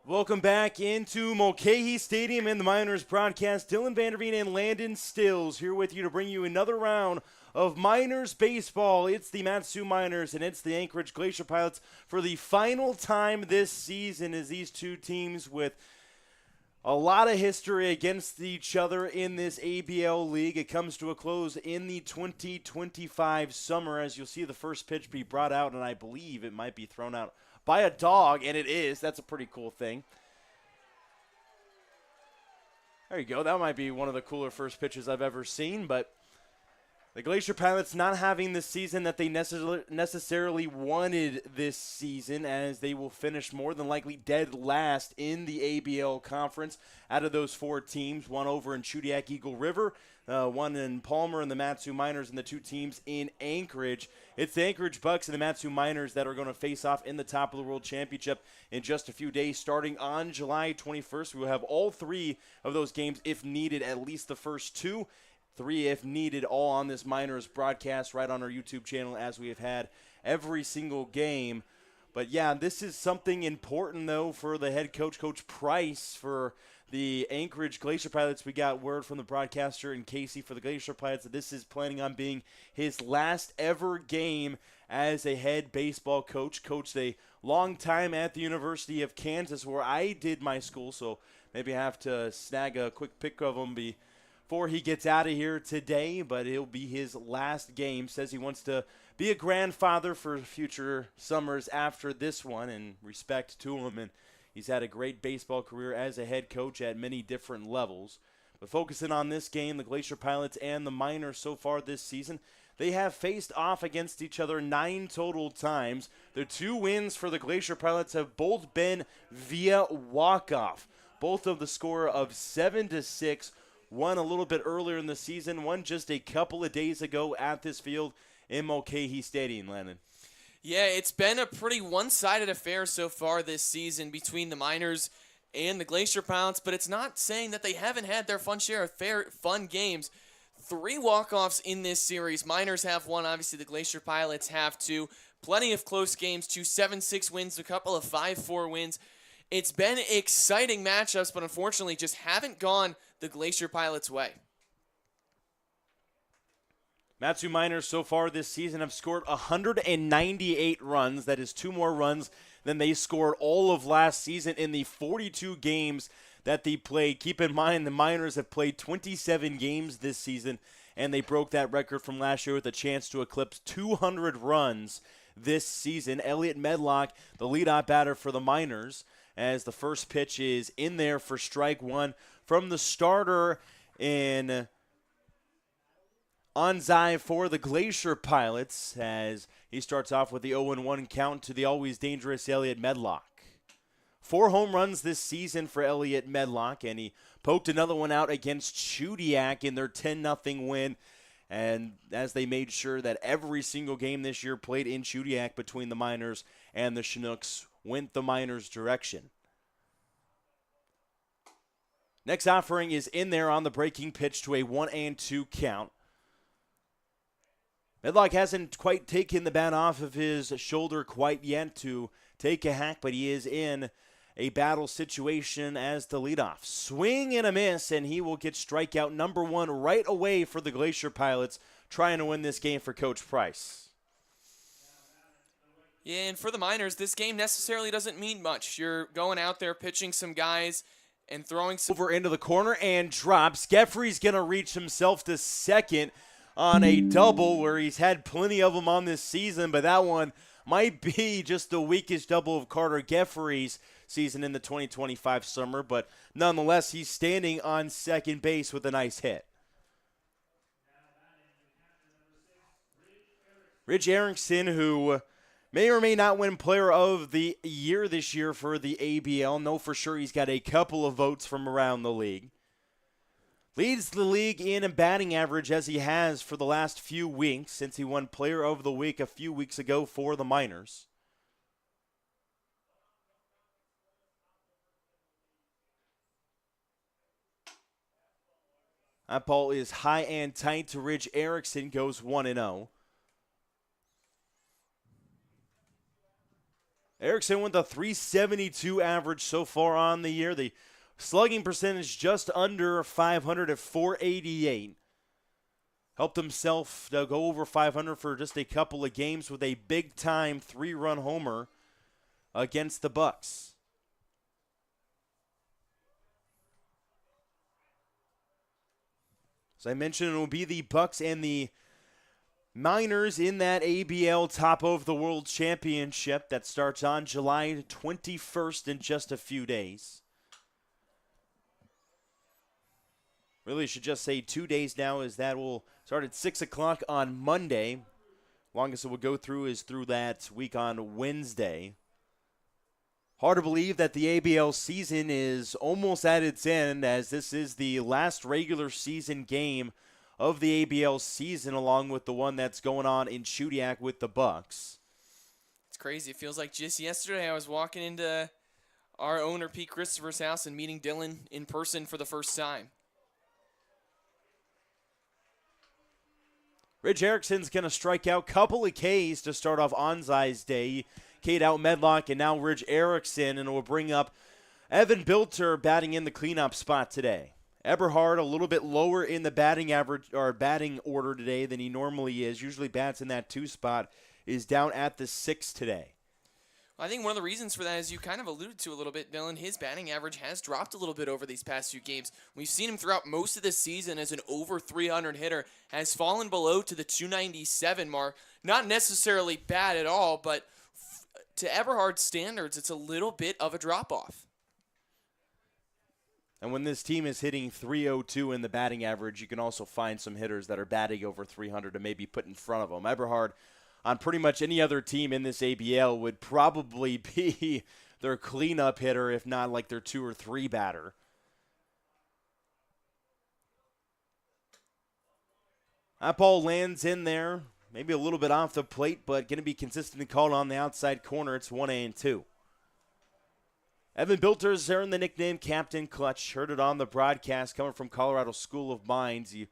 Welcome back into Mulcahy Stadium and the Miners broadcast. Dylan VanderVeen and Landon Stilz here with you to bring you another round of Miners baseball. It's the Matsu Miners and it's the Anchorage Glacier Pilots for the final time this season as these two teams with a lot of history against each other in this ABL league. It comes to a close in the 2025 summer as you'll see the first pitch be brought out, and I believe it might be thrown out by a dog, and it is. That's a pretty cool thing. There you go. That might be one of the cooler first pitches I've ever seen, but the Glacier Pilots not having the season that they necessarily wanted this season, as they will finish more than likely dead last in the ABL conference out of those four teams, one over in Chudiak Eagle River, one in Palmer and the Matsu Miners, and the two teams in Anchorage. It's the Anchorage Bucks and the Matsu Miners that are going to face off in the Top of the World Championship in just a few days. Starting on July 21st, we will have all three of those games, if needed, at least the first two. Three, if needed, all on this Miners broadcast right on our YouTube channel, as we have had every single game. But, yeah, this is something important, though, for the head coach, Coach Price, for the Anchorage Glacier Pilots. We got word from the broadcaster in Casey for the Glacier Pilots that this is planning on being his last ever game as a head baseball coach. Coached a long time at the University of Kansas, where I did my school, so maybe I have to snag a quick pic of him before he gets out of here today, but it'll be his last game. Says he wants to be a grandfather for future summers after this one, and respect to him. And he's had a great baseball career as a head coach at many different levels. But focusing on this game, the Glacier Pilots and the Miners so far this season, they have faced off against each other 9 total times. The 2 wins for the Glacier Pilots have both been via walk-off, both of the score of 7-6. One a little bit earlier in the season, one just a couple of days ago at this field in Mulcahy Stadium, Landon. Yeah, it's been a pretty one-sided affair so far this season between the Miners and the Glacier Pilots, but it's not saying that they haven't had their fun share of fun games. 3 walk-offs in this series. Miners have 1, obviously the Glacier Pilots have 2. Plenty of close games, 2 7-6 wins, a couple of 5-4 wins. It's been exciting matchups, but unfortunately just haven't gone the Glacier Pilots' way. Matsu Miners so far this season have scored 198 runs. That is 2 more runs than they scored all of last season in the 42 games that they played. Keep in mind, the Miners have played 27 games this season, and they broke that record from last year with a chance to eclipse 200 runs this season. Elliot Medlock, the leadoff batter for the Miners, as the first pitch is in there for strike 1 from the starter in Onzai for the Glacier Pilots, as he starts off with the 0-1 count to the always dangerous Elliot Medlock. 4 home runs this season for Elliot Medlock, and he poked another one out against Chudiak in their 10-0 win, and as they made sure that every single game this year played in Chudiak between the Miners and the Chinooks went the Miners' direction. Next offering is in there on the breaking pitch to a 1-2 count. Medlock hasn't quite taken the bat off of his shoulder quite yet to take a hack, but he is in a battle situation as the leadoff. Swing and a miss, and he will get strikeout number 1 right away for the Glacier Pilots, trying to win this game for Coach Price. Yeah, and for the Miners, this game necessarily doesn't mean much. You're going out there pitching some guys and throwing some... Over into the corner and drops. Geffrey's going to reach himself to second on a double where he's had plenty of them on this season, but that one might be just the weakest double of Carter Geffrey's season in the 2025 summer, but nonetheless, he's standing on second base with a nice hit. Rich Erickson, who may or may not win Player of the Year this year for the ABL. Know for sure he's got a couple of votes from around the league. Leads the league in batting average as he has for the last few weeks since he won Player of the Week a few weeks ago for the Miners. That ball is high and tight to Rich Erickson, goes 1-0. Erickson with a 372 average so far on the year. The slugging percentage just under 500 at 488. Helped himself to go over 500 for just a couple of games with a big-time 3-run homer against the Bucks. As I mentioned, it will be the Bucks and the Miners in that ABL Top of the World Championship that starts on July 21st in just a few days. Really should just say 2 days now, as that will start at 6 o'clock on Monday. Longest it will go through is through that week on Wednesday. Hard to believe that the ABL season is almost at its end, as this is the last regular season game of the ABL season, along with the one that's going on in Chudiak with the Bucks. It's crazy. It feels like just yesterday I was walking into our owner Pete Christopher's house and meeting Dylan in person for the first time. Ridge Erickson's going to strike out. Couple of Ks to start off Anzai's day. K'd out Medlock, and now Ridge Erickson, and it will bring up Evan Bilter batting in the cleanup spot today. Eberhard a little bit lower in the batting average or batting order today than he normally is. Usually bats in that 2 spot. Is down at the 6 today. I think one of the reasons for that, as you kind of alluded to a little bit, Dylan, his batting average has dropped a little bit over these past few games. We've seen him throughout most of this season as an over 300 hitter, has fallen below to the 297 mark. Not necessarily bad at all, but to Eberhard's standards, it's a little bit of a drop-off. And when this team is hitting 302 in the batting average, you can also find some hitters that are batting over 300 to maybe put in front of them. Eberhard, on pretty much any other team in this ABL, would probably be their cleanup hitter, if not like their 2 or 3 batter. That ball lands in there, maybe a little bit off the plate, but going to be consistently called on the outside corner. It's 1-2. Evan Bilter's earned the nickname Captain Clutch. Heard it on the broadcast coming from Colorado School of Mines. He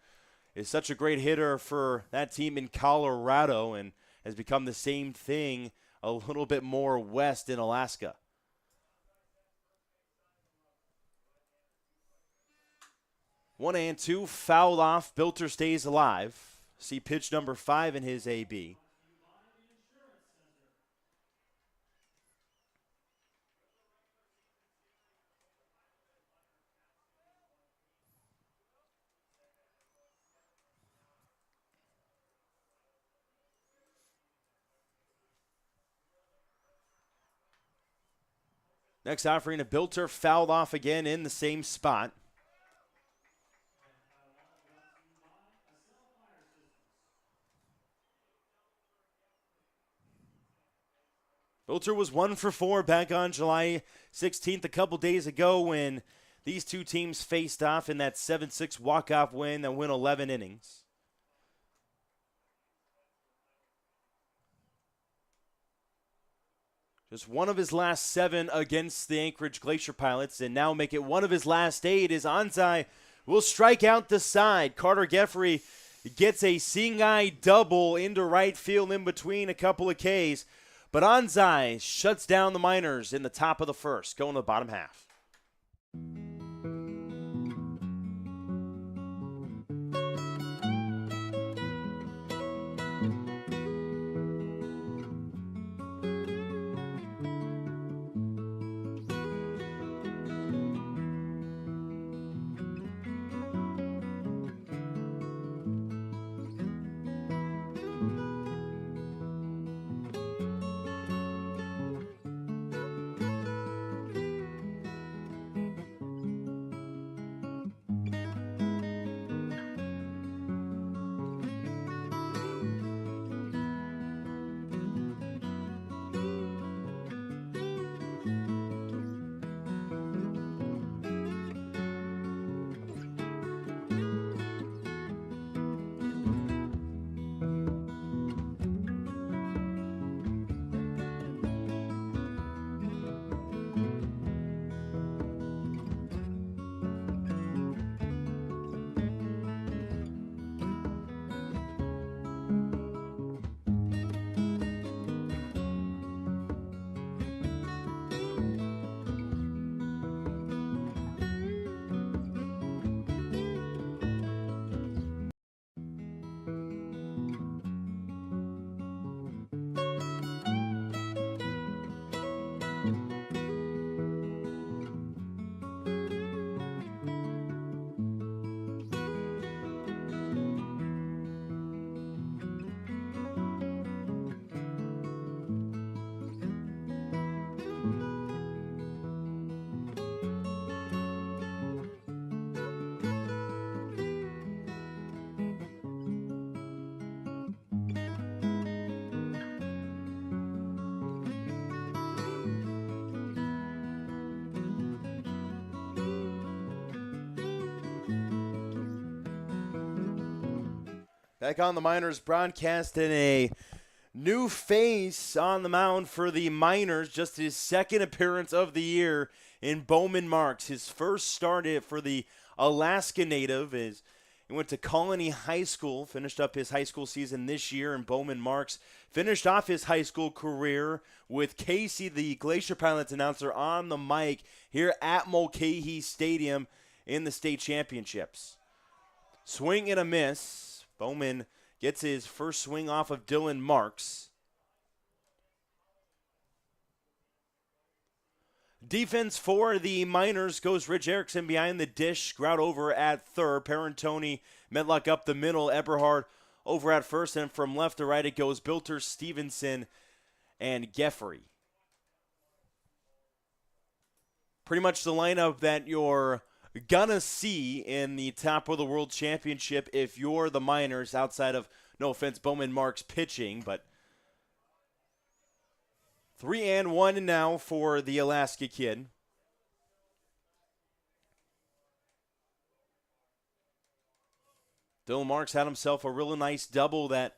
is such a great hitter for that team in Colorado and has become the same thing a little bit more west in Alaska. One and two, fouled off. Bilter stays alive. See pitch number 5 in his AB. Next offering, a Bilter fouled off again in the same spot. Bilter was 1 for 4 back on July 16th a couple days ago when these two teams faced off in that 7-6 walk-off win that went 11 innings. Just one of his last 7 against the Anchorage Glacier Pilots, and now make it one of his last 8 as Anzai will strike out the side. Carter Geffrey gets a seeing-eye double into right field in between a couple of Ks, but Anzai shuts down the Miners in the top of the first, going to the bottom half. Back on the Miners broadcast, and a new face on the mound for the Miners. Just his second appearance of the year in Bowman Marks. His first start for the Alaska native is he went to Colony High School, finished up his high school season this year, and Bowman Marks finished off his high school career with Casey, the Glacier Pilots announcer, on the mic here at Mulcahy Stadium in the state championships. Swing and a miss. Bowman gets his first swing off of Dylan Marks. Defense for the Miners goes Rich Erickson behind the dish. Grout over at third. Parentoni, Medlock up the middle. Eberhard over at first. And from left to right it goes Bilter, Stevenson, and Geffrey. Pretty much the lineup that you're gonna see in the top of the World Championship if you're the Miners, outside of, no offense, Bowman Marks pitching, but 3-1 now for the Alaska kid. Dylan Marks had himself a really nice double that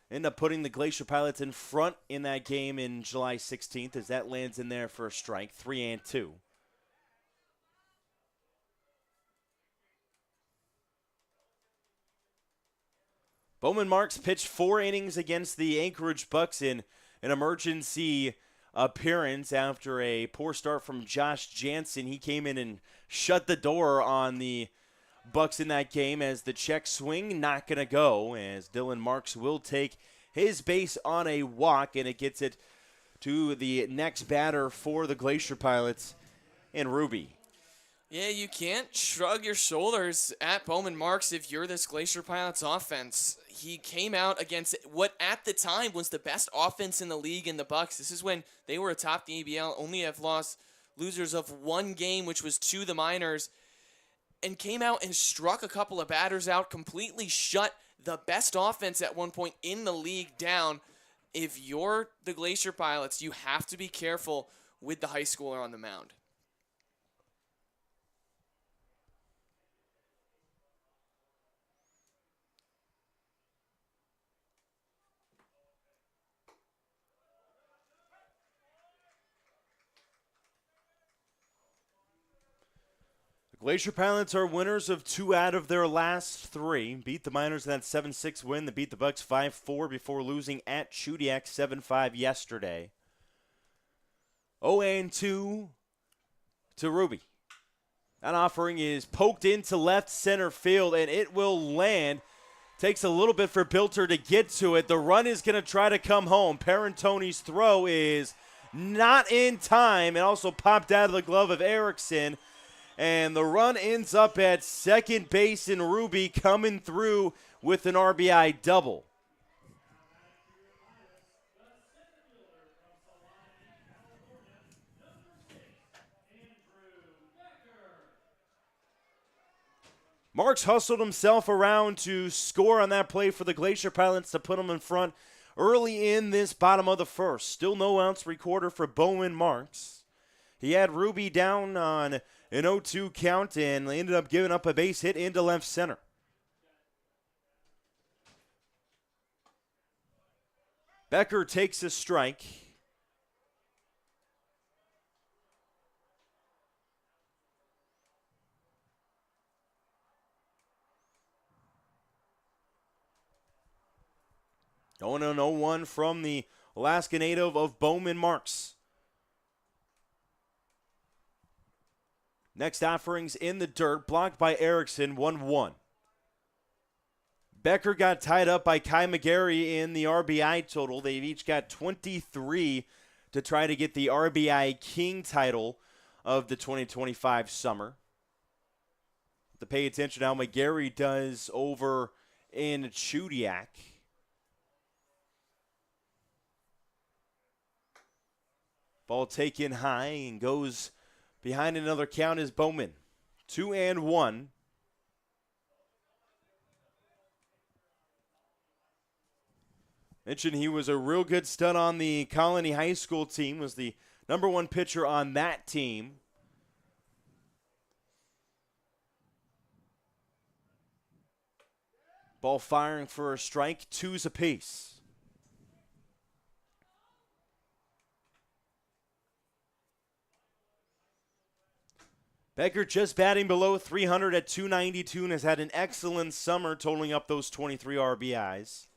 ended up putting the Glacier Pilots in front in that game in July 16th as that lands in there for a strike, 3-2. Bowman Marks pitched 4 innings against the Anchorage Bucks in an emergency appearance after a poor start from Josh Jansen. He came in and shut the door on the Bucks in that game as the check swing not going to go, as Dylan Marks will take his base on a walk, and it gets it to the next batter for the Glacier Pilots in Ruby. Yeah, you can't shrug your shoulders at Bowman Marks if you're this Glacier Pilots offense. He came out against what at the time was the best offense in the league in the Bucks. This is when they were atop the ABL, only have lost losers of one game, which was to the Miners, and came out and struck a couple of batters out, completely shut the best offense at one point in the league down. If you're the Glacier Pilots, you have to be careful with the high schooler on the mound. Glacier Pilots are winners of 2 out of their last 3. Beat the Miners in that 7-6 win. They beat the Bucks 5-4 before losing at Chudiak 7-5 yesterday. 0-2 to Ruby. That offering is poked into left center field, and it will land. Takes a little bit for Bilter to get to it. The run is going to try to come home. Parentoni's throw is not in time. It also popped out of the glove of Erickson. And the run ends up at second base, in Ruby coming through with an RBI double. Marks hustled himself around to score on that play for the Glacier Pilots to put them in front early in this bottom of the first. Still no outs recorded for Bowman Marks. He had Ruby down on an 0-2 count and ended up giving up a base hit into left center. Becker takes a strike. Going on 0-1 from the Alaska native of Bowman Marks. Next offerings in the dirt, blocked by Erickson, 1-1. Becker got tied up by Kai McGarry in the RBI total. They've each got 23 to try to get the RBI King title of the 2025 summer. To pay attention to how McGarry does over in Chudiak. Ball taken high and goes behind another count is Bowman. 2-1. Mentioned he was a real good stud on the Colony High School team, was the #1 pitcher on that team. Ball firing for a strike, 2s apiece. Becker just batting below 300 at 292 and has had an excellent summer, totaling up those 23 RBIs.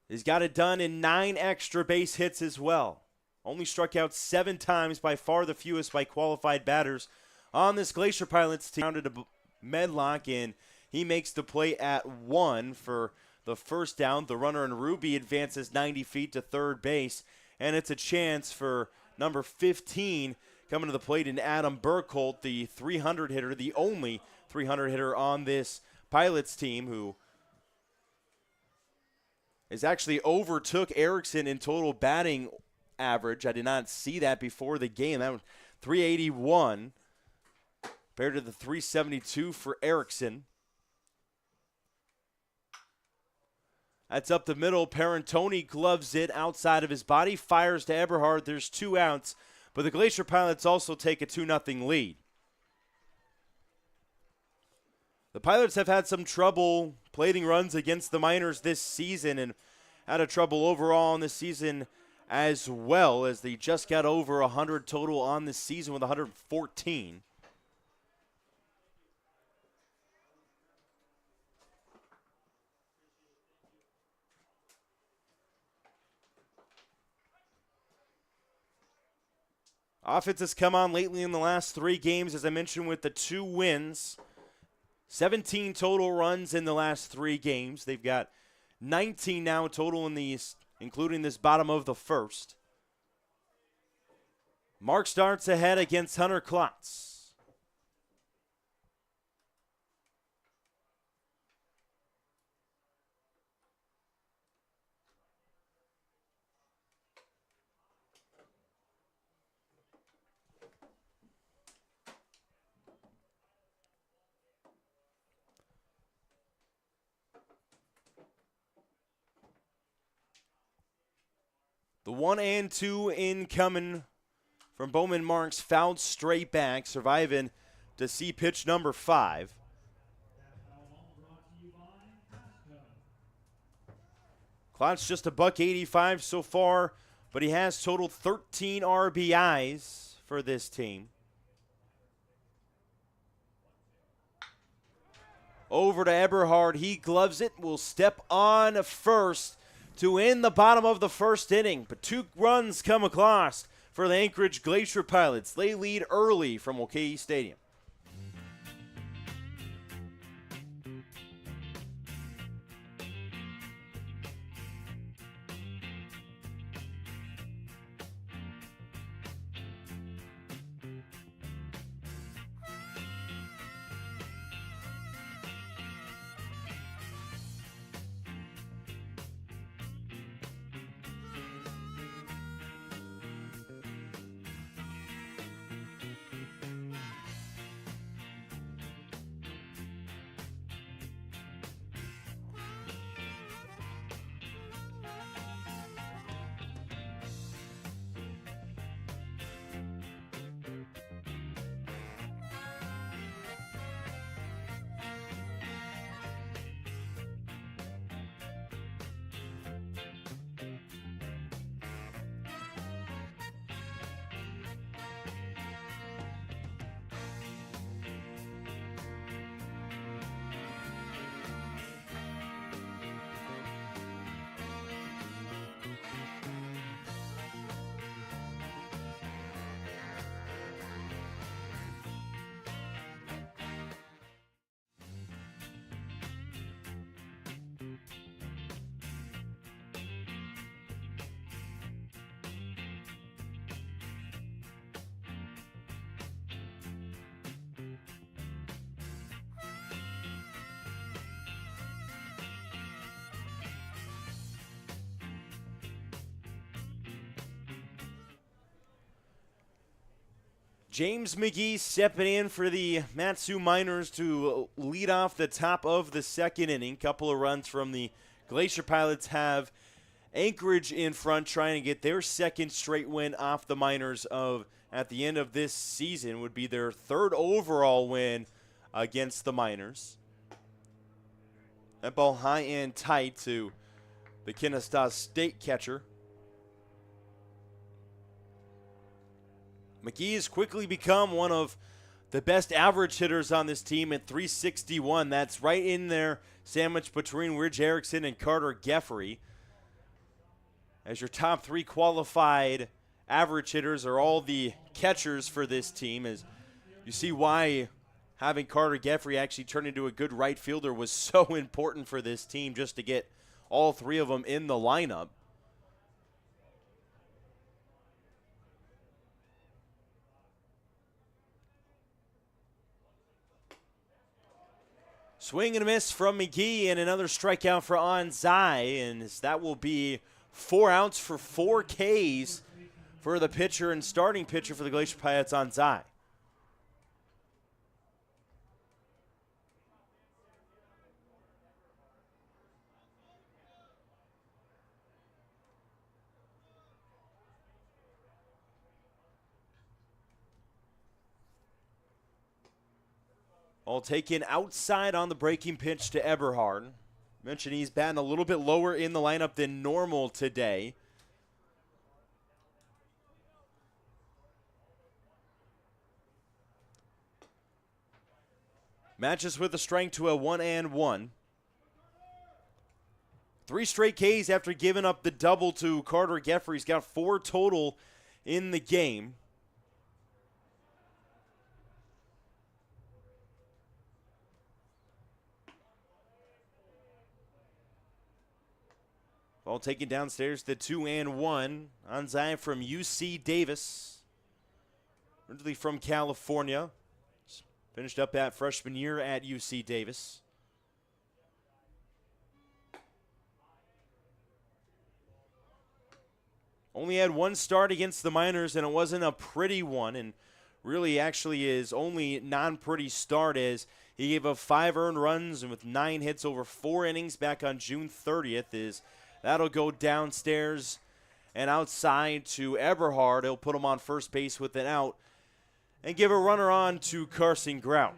He's got it done in 9 extra base hits as well. Only struck out 7 times, by far the fewest by qualified batters on this Glacier Pilots team. Rounded to Medlock, and he makes the play at 1 for the first down. The runner in Ruby advances 90 feet to third base, and it's a chance for number 15 coming to the plate in Adam Burkholt, the 300 hitter, the only 300 hitter on this Pilots team, who is actually overtook Erickson in total batting average. I did not see that before the game. That was 381 compared to the 372 for Erickson. That's up the middle. Parentoni gloves it outside of his body, fires to Eberhard. There's 2 outs, but the Glacier Pilots also take a 2-0 lead. The Pilots have had some trouble plating runs against the Miners this season, and had a trouble overall in this season as well, as they just got over 100 total on this season with 114. Offense has come on lately in the last 3 games, as I mentioned, with the 2 wins. 17 total runs in the last 3 games. They've got 19 now total in these, including this bottom of the first. Mark starts ahead against Hunter Klotz. The 1-2 incoming from Bowman Marks, fouled straight back, surviving to see pitch number 5. Klotz just a $185 so far, but he has totaled 13 RBIs for this team. Over to Eberhard, he gloves it, will step on first to end the bottom of the first inning, but 2 runs come across for the Anchorage Glacier Pilots. They lead early from Mulcahy Stadium. James McGee stepping in for the Matsu Miners to lead off the top of the second inning. Couple of runs from the Glacier Pilots have Anchorage in front, trying to get their second straight win off the Miners at the end of this season. Would be their 3rd overall win against the Miners. That ball high and tight to the Kennesaw State catcher. McGee has quickly become one of the best average hitters on this team at 361. That's right in there, sandwiched between Ridge Erickson and Carter Geffrey. As your top three qualified average hitters are all the catchers for this team. As you see why having Carter Geffrey actually turn into a good right fielder was so important for this team, just to get all three of them in the lineup. Swing and a miss from McGee, and another strikeout for Anzai, and that will be 4 outs for 4 Ks for the pitcher and starting pitcher for the Glacier Pilots, Anzai. All taken outside on the breaking pitch to Eberhard. Mentioned he's batting a little bit lower in the lineup than normal today. Matches with a strike to a 1-1. 3 straight Ks after giving up the double to Carter Geffrey. He's got 4 total in the game. Ball taken downstairs to 2-1. Anzai from UC Davis. Originally from California. Finished up that freshman year at UC Davis. Only had 1 start against the Miners, and it wasn't a pretty one. And really actually his only non-pretty start, as he gave up 5 earned runs and with 9 hits over 4 innings back on June 30th. That'll go downstairs and outside to Eberhard. He'll put him on first base with an out and give a runner on to Carson Grout.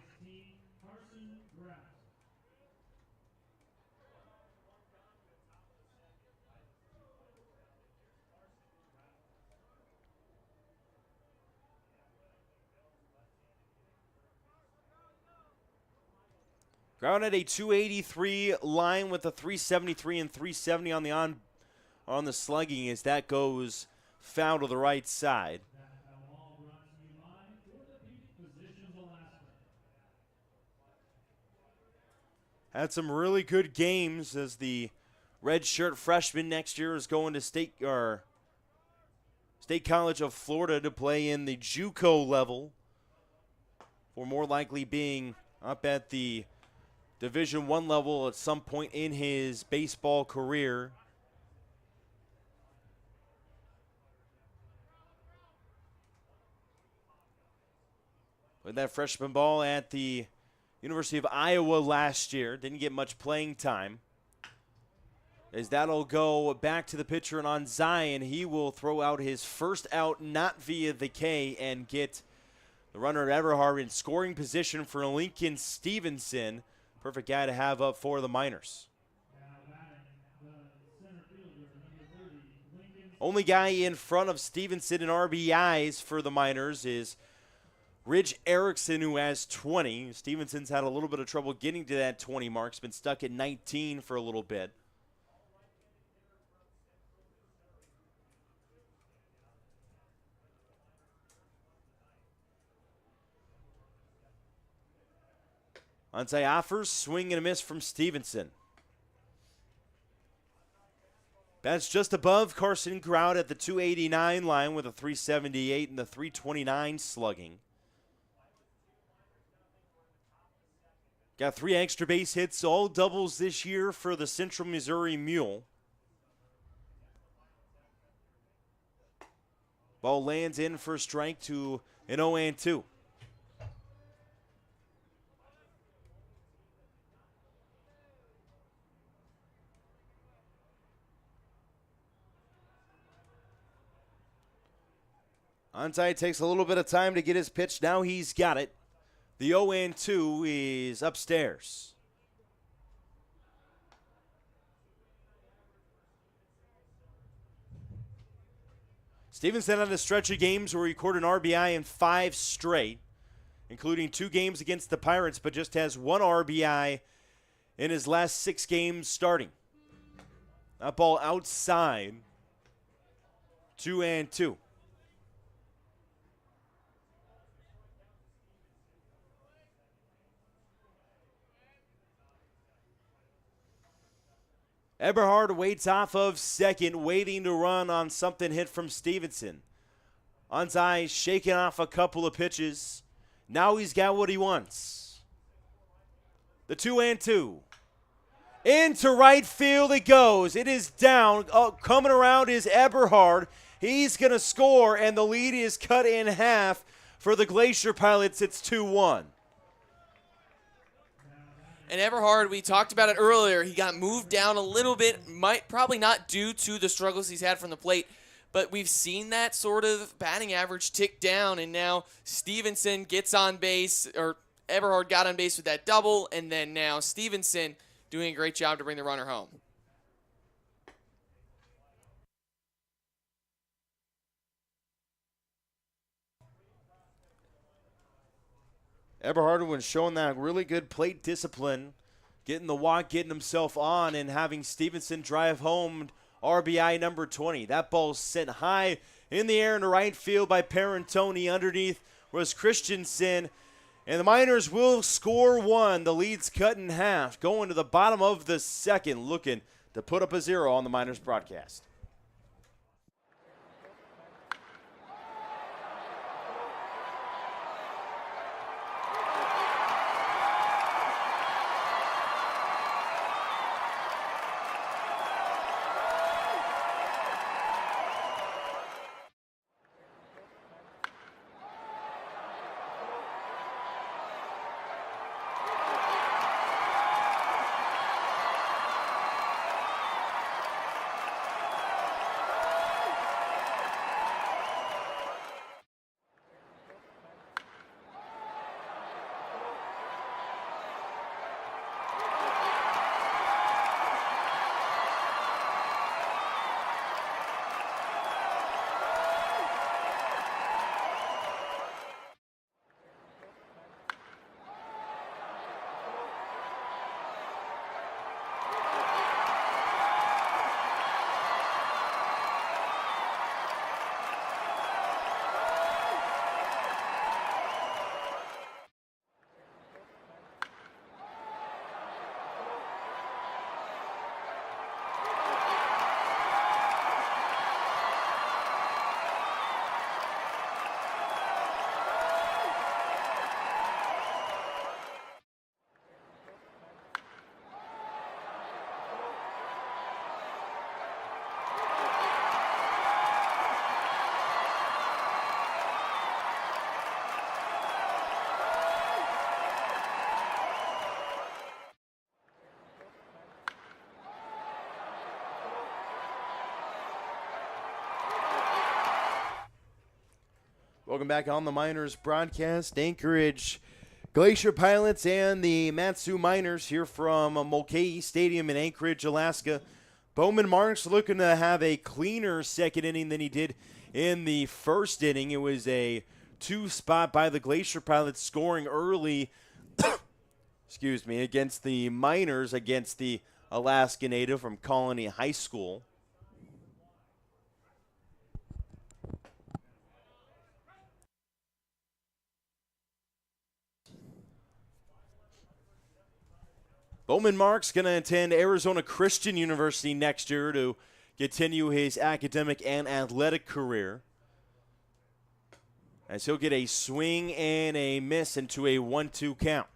Grout at a 283 line with a 373 and 370 on the slugging, as that goes foul to the right side. Had some really good games, as the redshirt freshman next year is going to State College of Florida to play in the JUCO level, or more likely being up at the Division I level at some point in his baseball career. With that freshman ball at the University of Iowa last year, didn't get much playing time. As that'll go back to the pitcher and on Zion, he will throw out his first out, not via the K, and get the runner at Eberhard in scoring position for Lincoln Stevenson. Perfect guy to have up for the Miners. Only guy in front of Stevenson in RBIs for the Miners is Ridge Erickson, who has 20. Stevenson's had a little bit of trouble getting to that 20 mark. He's been stuck at 19 for a little bit. Onside offers, swing and a miss from Stevenson. That's just above Carson Grout at the 289 line with a 378 and the 329 slugging. Got 3 extra base hits, all doubles this year for the Central Missouri Mule. Ball lands in for a strike to an 0-2. Onside takes a little bit of time to get his pitch. Now he's got it. The 0-2 is upstairs. Stevenson had a stretch of games where he recorded an RBI in 5 straight, including 2 games against the Pirates, but just has 1 RBI in his last 6 games starting. That ball outside, 2-2. Eberhard waits off of second, waiting to run on something hit from Stevenson. Unzai shaking off a couple of pitches. Now he's got what he wants. The 2-2. Into right field it goes. It is down. Coming around is Eberhard. He's going to score, and the lead is cut in half for the Glacier Pilots. It's 2-1. And Eberhard, we talked about it earlier. He got moved down a little bit, probably not due to the struggles he's had from the plate, but we've seen that sort of batting average tick down, and now Stevenson gets on base, or Eberhard got on base with that double, and then now Stevenson doing a great job to bring the runner home. Eberhard was showing that really good plate discipline, getting the walk, getting himself on, and having Stevenson drive home RBI number 20. That ball sent high in the air in the right field by Parentoni. Underneath was Christensen, and the Miners will score 1. The lead's cut in half. Going to the bottom of the second, looking to put up a 0 on the Miners broadcast. Welcome back on the Miners broadcast. Anchorage Glacier Pilots and the Matsu Miners here from Mulcahy Stadium in Anchorage, Alaska. Bowman Marks looking to have a cleaner second inning than he did in the first inning. It was a 2 spot by the Glacier Pilots, scoring early against the Miners, against the Alaska native from Colony High School. Bowman Marks going to attend Arizona Christian University next year to continue his academic and athletic career, as he'll get a swing and a miss into a 1-2 count.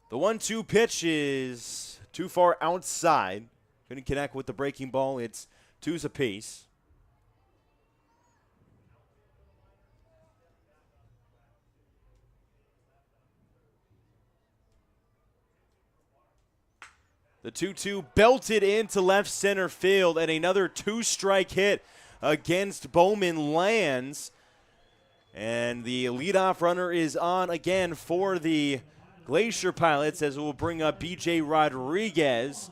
The 1-2 pitch is too far outside. Couldn't connect with the breaking ball. It's 2s apiece. The 2-2 belted into left center field, and another 2-strike hit against Bowman lands. And the leadoff runner is on again for the Glacier Pilots as it will bring up B.J. Rodriguez.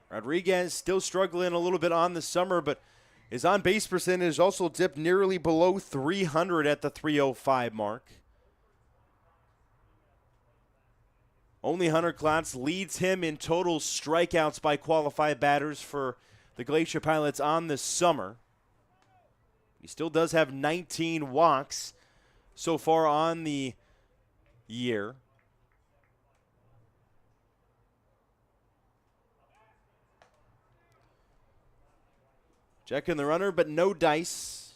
Rodriguez still struggling a little bit on the summer, but his on-base percentage also dipped nearly below 300 at the 305 mark. Only Hunter Klotz leads him in total strikeouts by qualified batters for the Glacier Pilots on the summer. He still does have 19 walks so far on the year. Checking the runner, but no dice.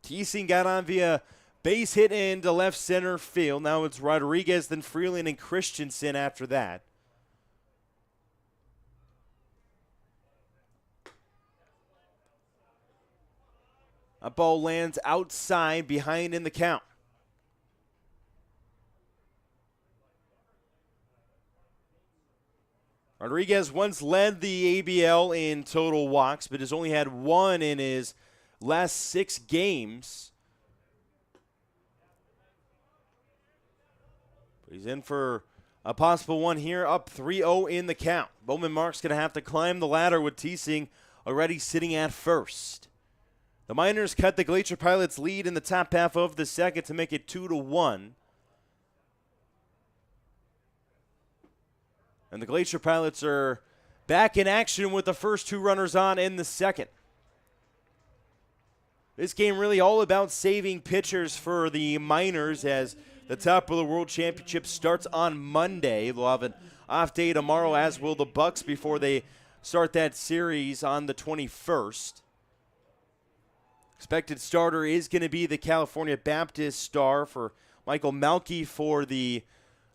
Teasing got on via base hit into left center field. Now it's Rodriguez, then Freeland and Christensen after that. A ball lands outside, behind in the count. Rodriguez once led the ABL in total walks, but has only had one in his last 6 games. He's in for a possible one here, up 3-0 in the count. Bowman Marks going to have to climb the ladder with Teasing already sitting at first. The Miners cut the Glacier Pilots lead in the top half of the second to make it 2-1. And the Glacier Pilots are back in action with the first 2 runners on in the second. This game really all about saving pitchers for the Miners as the Top of the World Championship starts on Monday. They'll have an off day tomorrow, as will the Bucks, before they start that series on the 21st. Expected starter is going to be the California Baptist star for Michael Malky for the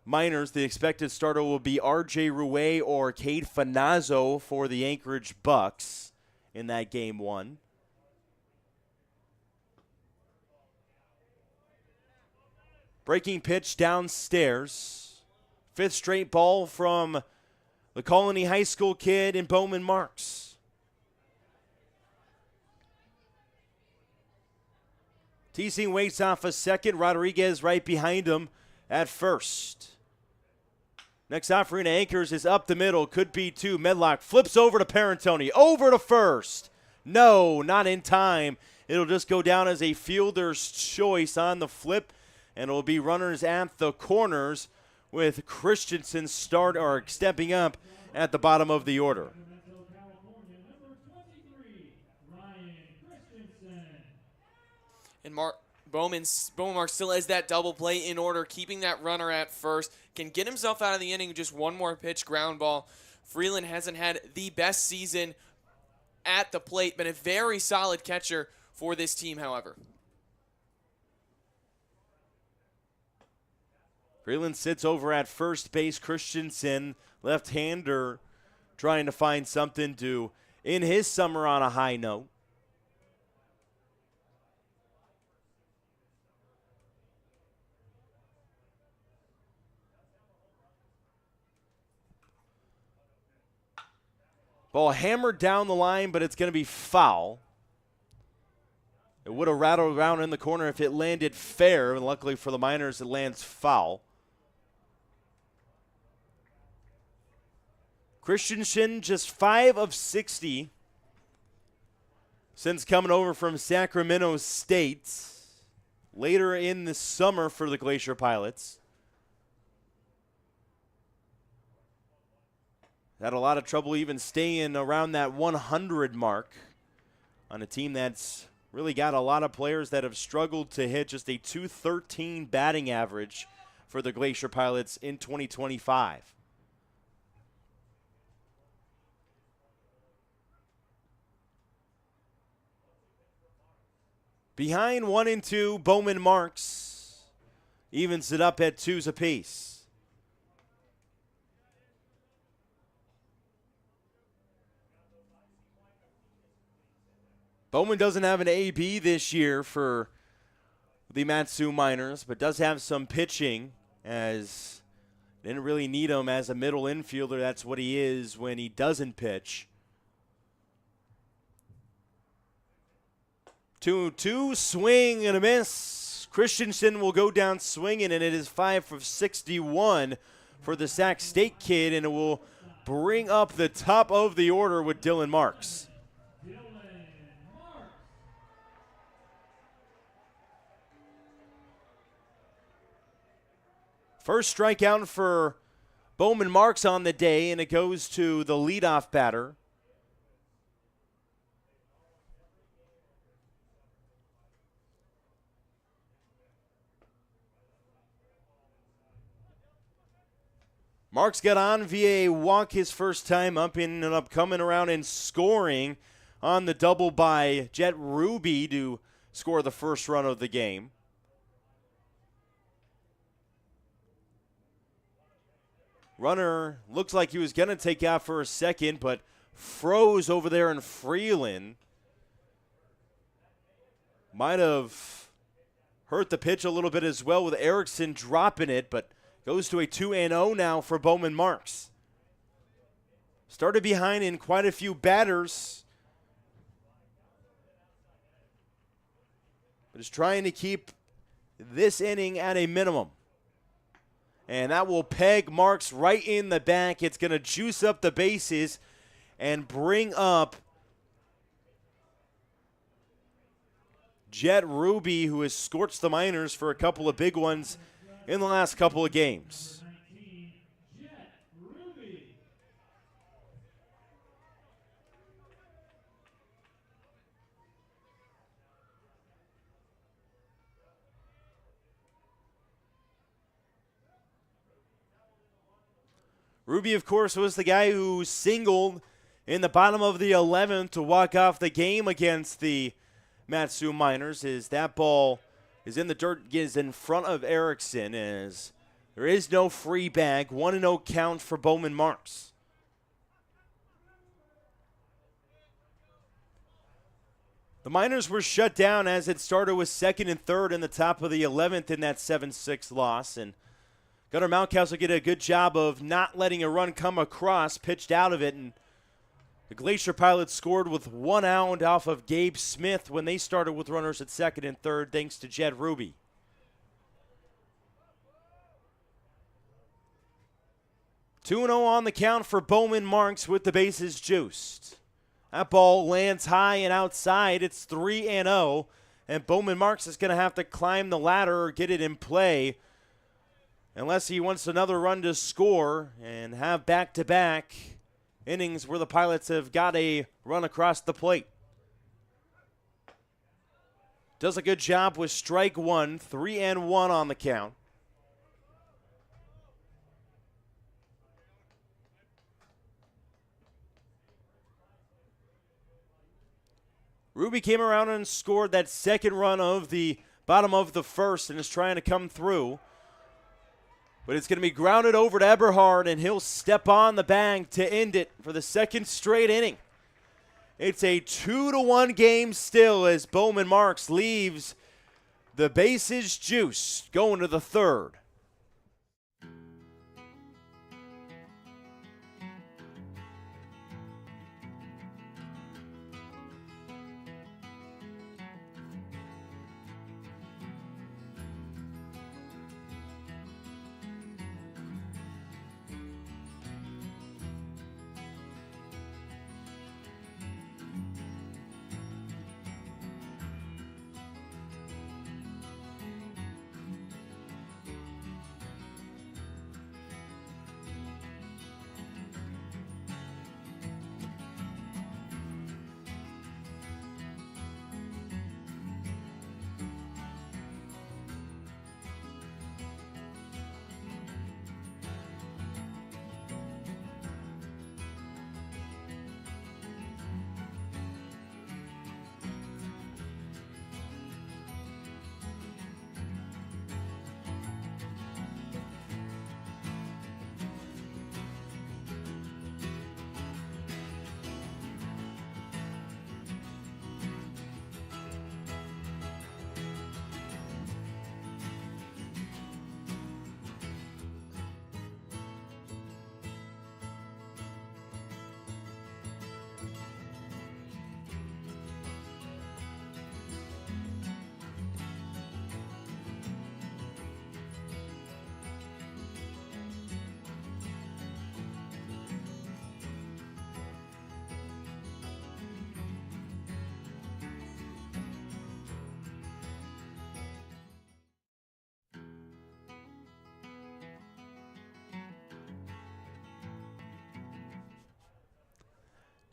Miners. The expected starter will be R.J. Rouet or Cade Finazzo for the Anchorage Bucks in that game 1. Breaking pitch downstairs. 5th straight ball from the Colony High School kid in Bowman Marks. Teasing waits off a second. Rodriguez right behind him at first. Next offering to Anchors is up the middle. Could be 2. Medlock flips over to Parentoni. Over to first. No, not in time. It'll just go down as a fielder's choice on the flip. And it'll be runners at the corners with Christensen stepping up at the bottom of the order. And Bowman Marks still has that double play in order, keeping that runner at first. Can get himself out of the inning with just one more pitch, ground ball. Freeland hasn't had the best season at the plate, been a very solid catcher for this team, however. Freeland sits over at first base. Christensen, left-hander, trying to find something to end his summer on a high note. Ball hammered down the line, but it's going to be foul. It would have rattled around in the corner if it landed fair, and luckily for the Miners, it lands foul. Christensen just 5 of 60 since coming over from Sacramento State later in the summer for the Glacier Pilots. Had a lot of trouble even staying around that 100 mark on a team that's really got a lot of players that have struggled to hit just a .213 batting average for the Glacier Pilots in 2025. Behind 1 and 2, Bowman Marks evens it up at 2s apiece. Bowman doesn't have an AB this year for the Matsu Miners, but does have some pitching, as they didn't really need him as a middle infielder. That's what he is when he doesn't pitch. 2-2, swing and a miss. Christensen will go down swinging, and it is 5 for 61 for the Sac State kid, and it will bring up the top of the order with Dylan Marks. First strikeout for Bowman Marks on the day, and it goes to the leadoff batter. Marks got on via a walk his first time up, ended up coming around and scoring on the double by Jet Ruby to score the first run of the game. Runner looks like he was going to take out for a second, but froze over there in Freeland. Might have hurt the pitch a little bit as well with Erickson dropping it, but goes to a 2-0 now for Bowman Marks. Started behind in quite a few batters, but is trying to keep this inning at a minimum. And that will peg Marks right in the back. It's going to juice up the bases and bring up Jet Ruby, who has scorched the minors for a couple of big ones in the last couple of games. Ruby, of course, was the guy who singled in the bottom of the 11th to walk off the game against the Matsu Miners. As that ball is in the dirt, is in front of Erickson, as there is no free bag. 1-0 count for Bowman Marks. The Miners were shut down as it started with second and third in the top of the 11th in that 7-6 loss, and Gunnar Mountcastle did a good job of not letting a run come across, pitched out of it, and the Glacier Pilots scored with 1 out off of Gabe Smith when they started with runners at second and third, thanks to Jed Ruby. Two 2-0 on the count for Bowman Marks with the bases juiced. That ball lands high and outside. It's 3-0, and Bowman Marks is going to have to climb the ladder or get it in play, unless he wants another run to score and have back-to-back innings where the Pilots have got a run across the plate. Does a good job with strike one, 3-1 on the count. Ruby came around and scored that second run of the bottom of the first and is trying to come through. But it's going to be grounded over to Eberhard, and he'll step on the bag to end it for the second straight inning. It's a 2-1 game still as Bowman Marks leaves the bases juiced going to the third.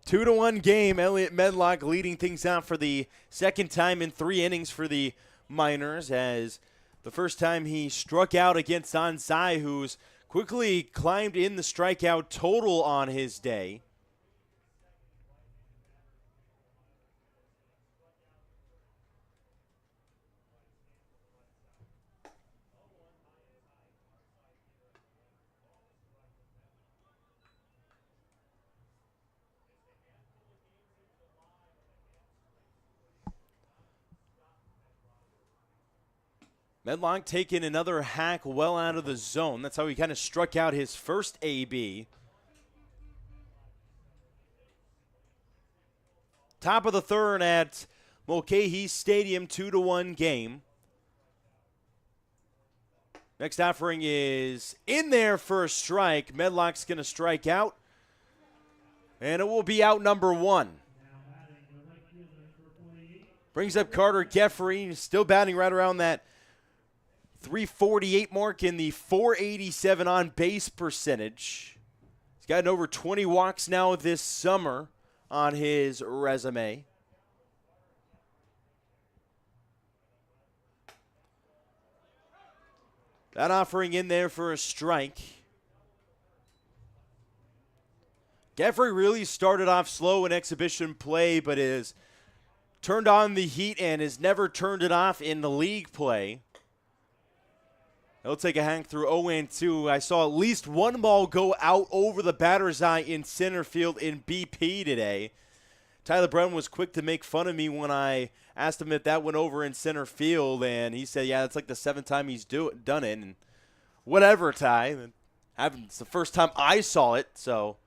2-1 game. Elliot Medlock leading things out for the second time in 3 innings for the Miners, as the first time he struck out against Ansai, who's quickly climbed in the strikeout total on his day. Medlock taking another hack well out of the zone. That's how he kind of struck out his first AB. Top of the third at Mulcahy Stadium, 2-1 game. Next offering is in there for a strike. Medlock's going to strike out, and it will be out number 1. Brings up Carter Geffrey, still batting right around that 348 mark in the 487 on base percentage. He's gotten over 20 walks now this summer on his resume. That offering in there for a strike. Geffrey really started off slow in exhibition play, but has turned on the heat and has never turned it off in the league play. He'll take a hang through 0-2. I saw at least one ball go out over the batter's eye in center field in BP today. Tyler Brown was quick to make fun of me when I asked him if that went over in center field, and he said, yeah, it's like the 7th time he's done it. And whatever, Ty. It's the first time I saw it, so.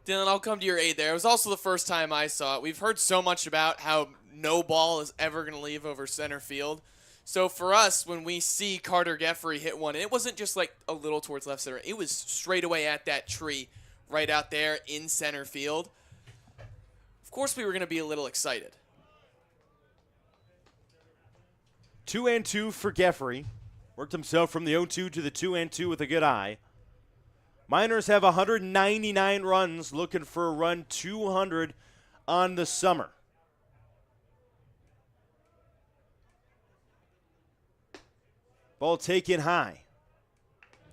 Dylan, I'll come to your aid there. It was also the first time I saw it. We've heard so much about how no ball is ever going to leave over center field. So for us, when we see Carter Geffrey hit one, it wasn't just like a little towards left center. It was straight away at that tree right out there in center field. Of course we were going to be a little excited. 2-2 for Geffrey. Worked himself from the 0-2 to the 2-2 with a good eye. Miners have 199 runs, looking for a run 200 on the summer. Ball taken high.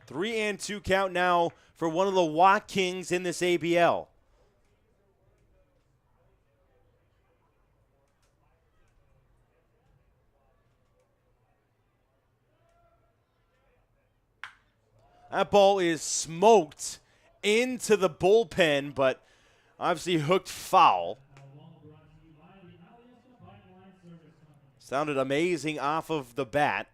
3-2 count now for one of the walk kings in this ABL. That ball is smoked into the bullpen, but obviously hooked foul. Sounded amazing off of the bat.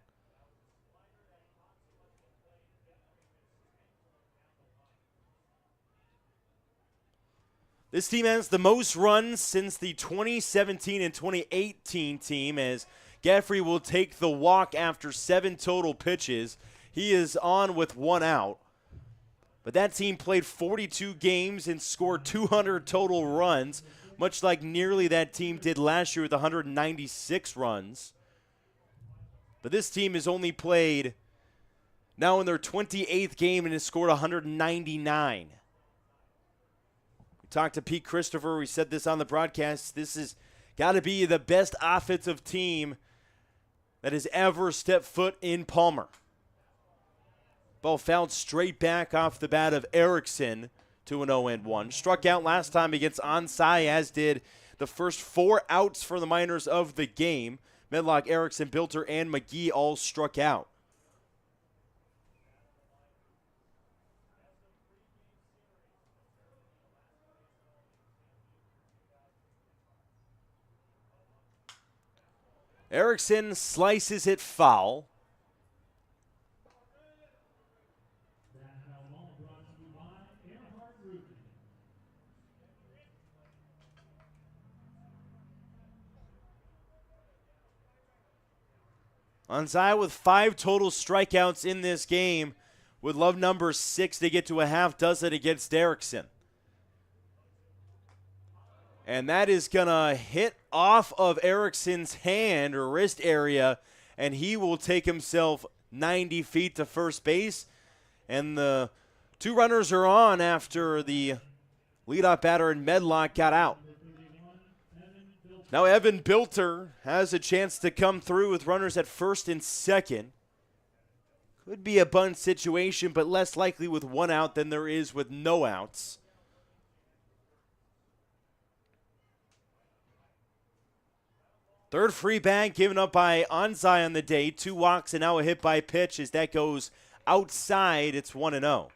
This team has the most runs since the 2017 and 2018 team, as Geffrey will take the walk after 7 total pitches. He is on with 1 out. But that team played 42 games and scored 200 total runs, much like nearly that team did last year with 196 runs. But this team has only played now in their 28th game and has scored 199. Talked to Pete Christopher. We said this on the broadcast. This has got to be the best offensive team that has ever stepped foot in Palmer. Ball fouled straight back off the bat of Erickson to an 0-1. Struck out last time against Ansai, as did the first 4 outs for the Miners of the game. Medlock, Erickson, Bilter, and McGee all struck out. Erickson slices it foul. Ansai with 5 total strikeouts in this game would love number 6 to get to a half dozen against Erickson. And that is going to hit off of Erickson's hand or wrist area, and he will take himself 90 feet to first base. And the 2 runners are on after the Leadoff batter in Medlock got out. Now Evan Bilter has a chance to come through with runners at first and second. Could be a bunt situation, but less likely with one out than there is with no outs. Third free bag given up by Anzai on the day. 2 walks and now a hit by pitch as that goes outside. It's 1-0.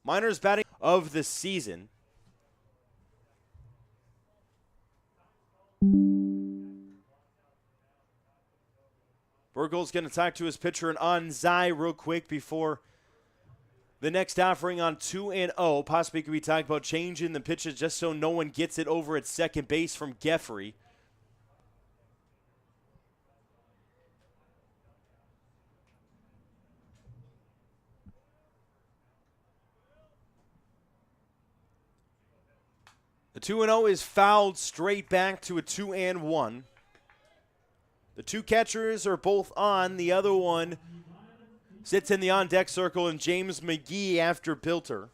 Miners batting of the season. Burgle's going to talk to his pitcher and Anzai real quick before the next offering on 2-0. Possibly could be talking about changing the pitches just so no one gets it over at second base from Geffrey. The 2-0 is fouled straight back to a 2-1. The 2 catchers are both on. The other one sits in the on-deck circle, and James McGee after Bilter.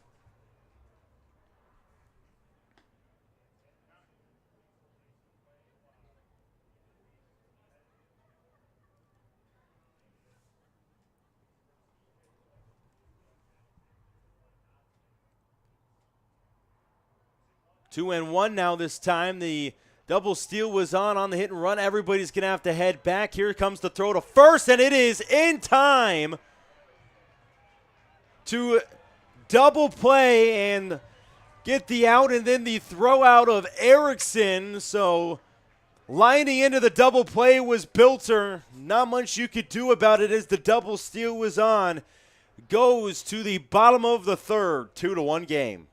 Two and one now this time. The double steal was on the hit and run. Everybody's going to have to head back. Here comes the throw to first, and it is in time to double play and get the out, and then the throw out of Erickson. So lining into the double play was Bilter. Not much you could do about it as the double steal was on. Goes to the bottom of the third, 2-1 game.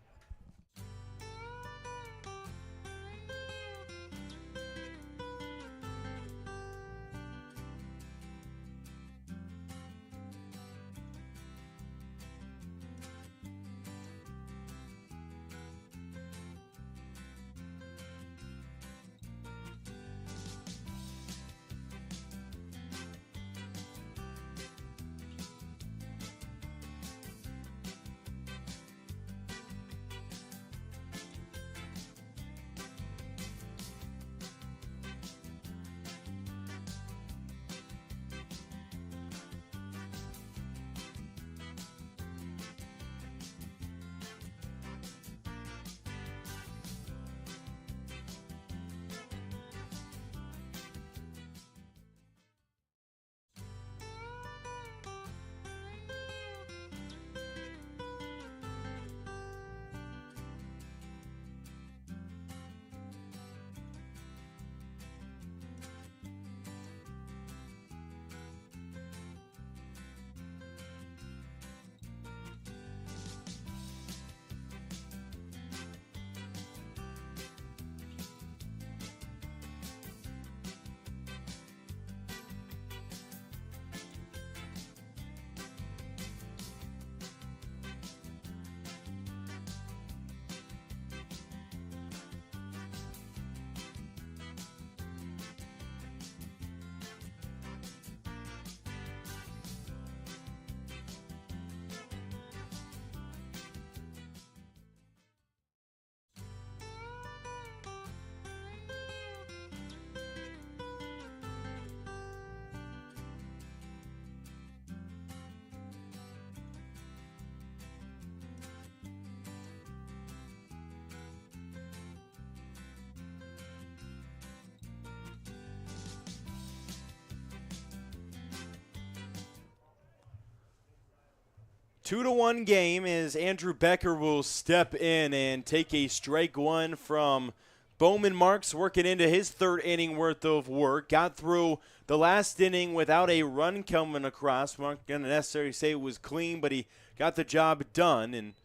Two to one game as Andrew Becker will step in and take a strike one from Bowman Marks, working into his third inning worth of work. Got through the last inning without a run coming across. We're not going to necessarily say it was clean, but he got the job done and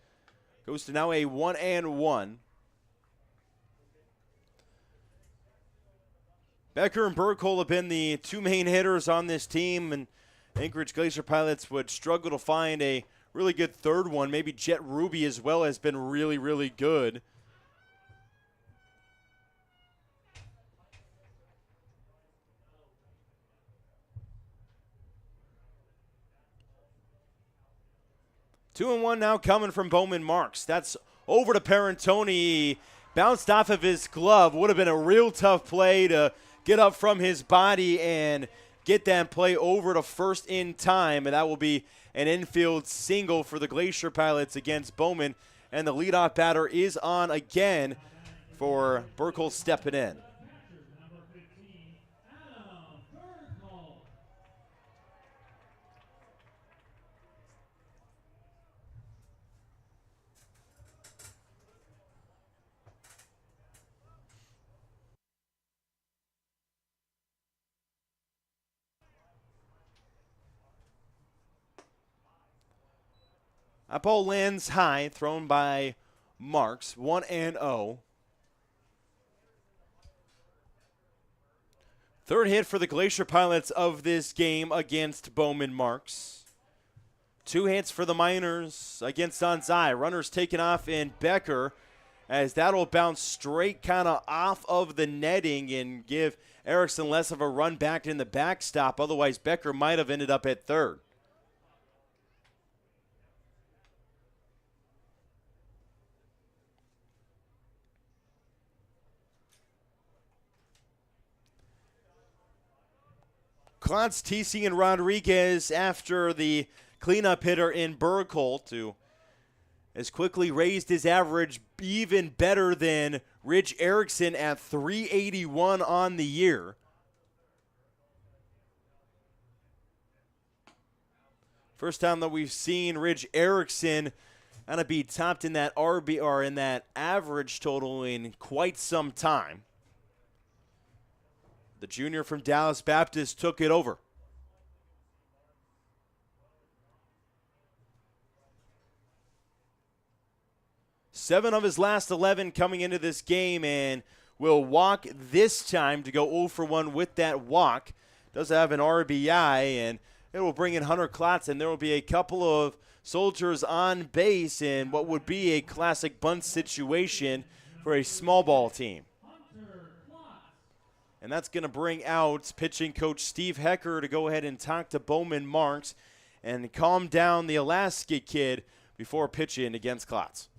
goes to now a 1-1. Becker and Burkle have been the two main hitters on this team, and Anchorage Glacier Pilots would struggle to find a really good third one. Maybe Jet Ruby as well has been really, really good. 2-1 now coming from Bowman Marks. That's over to Parentoni. Bounced off of his glove. Would have been a real tough play to get up from his body and get that play over to first in time. And that will be an infield single for the Glacier Pilots against Bowman. And the leadoff batter is on again for Burkle stepping in. That ball lands high, thrown by Marks, 1-0. Third hit for the Glacier Pilots of this game against Bowman Marks. 2 hits for the Miners against Anzai. Runners taken off in Becker, as that'll bounce straight kind of off of the netting and give Erickson less of a run back in the backstop. Otherwise, Becker might have ended up at third. Klotz, TC, and Rodriguez after the cleanup hitter in Burkholt, who has quickly raised his average even better than Rich Erickson at 381 on the year. First time that we've seen Rich Erickson kind of be topped in that RB or in that average total in quite some time. The junior from Dallas Baptist took it over. Seven of his last 11 coming into this game, and will walk this time to go 0 for 1 with that walk. Does have an RBI, and it will bring in Hunter Klotz, and there will be a couple of soldiers on base in what would be a classic bunt situation for a small ball team. And that's going to bring out pitching coach Steve Hecker to go ahead and talk to Bowman Marks and calm down the Alaska kid before pitching against Klotz.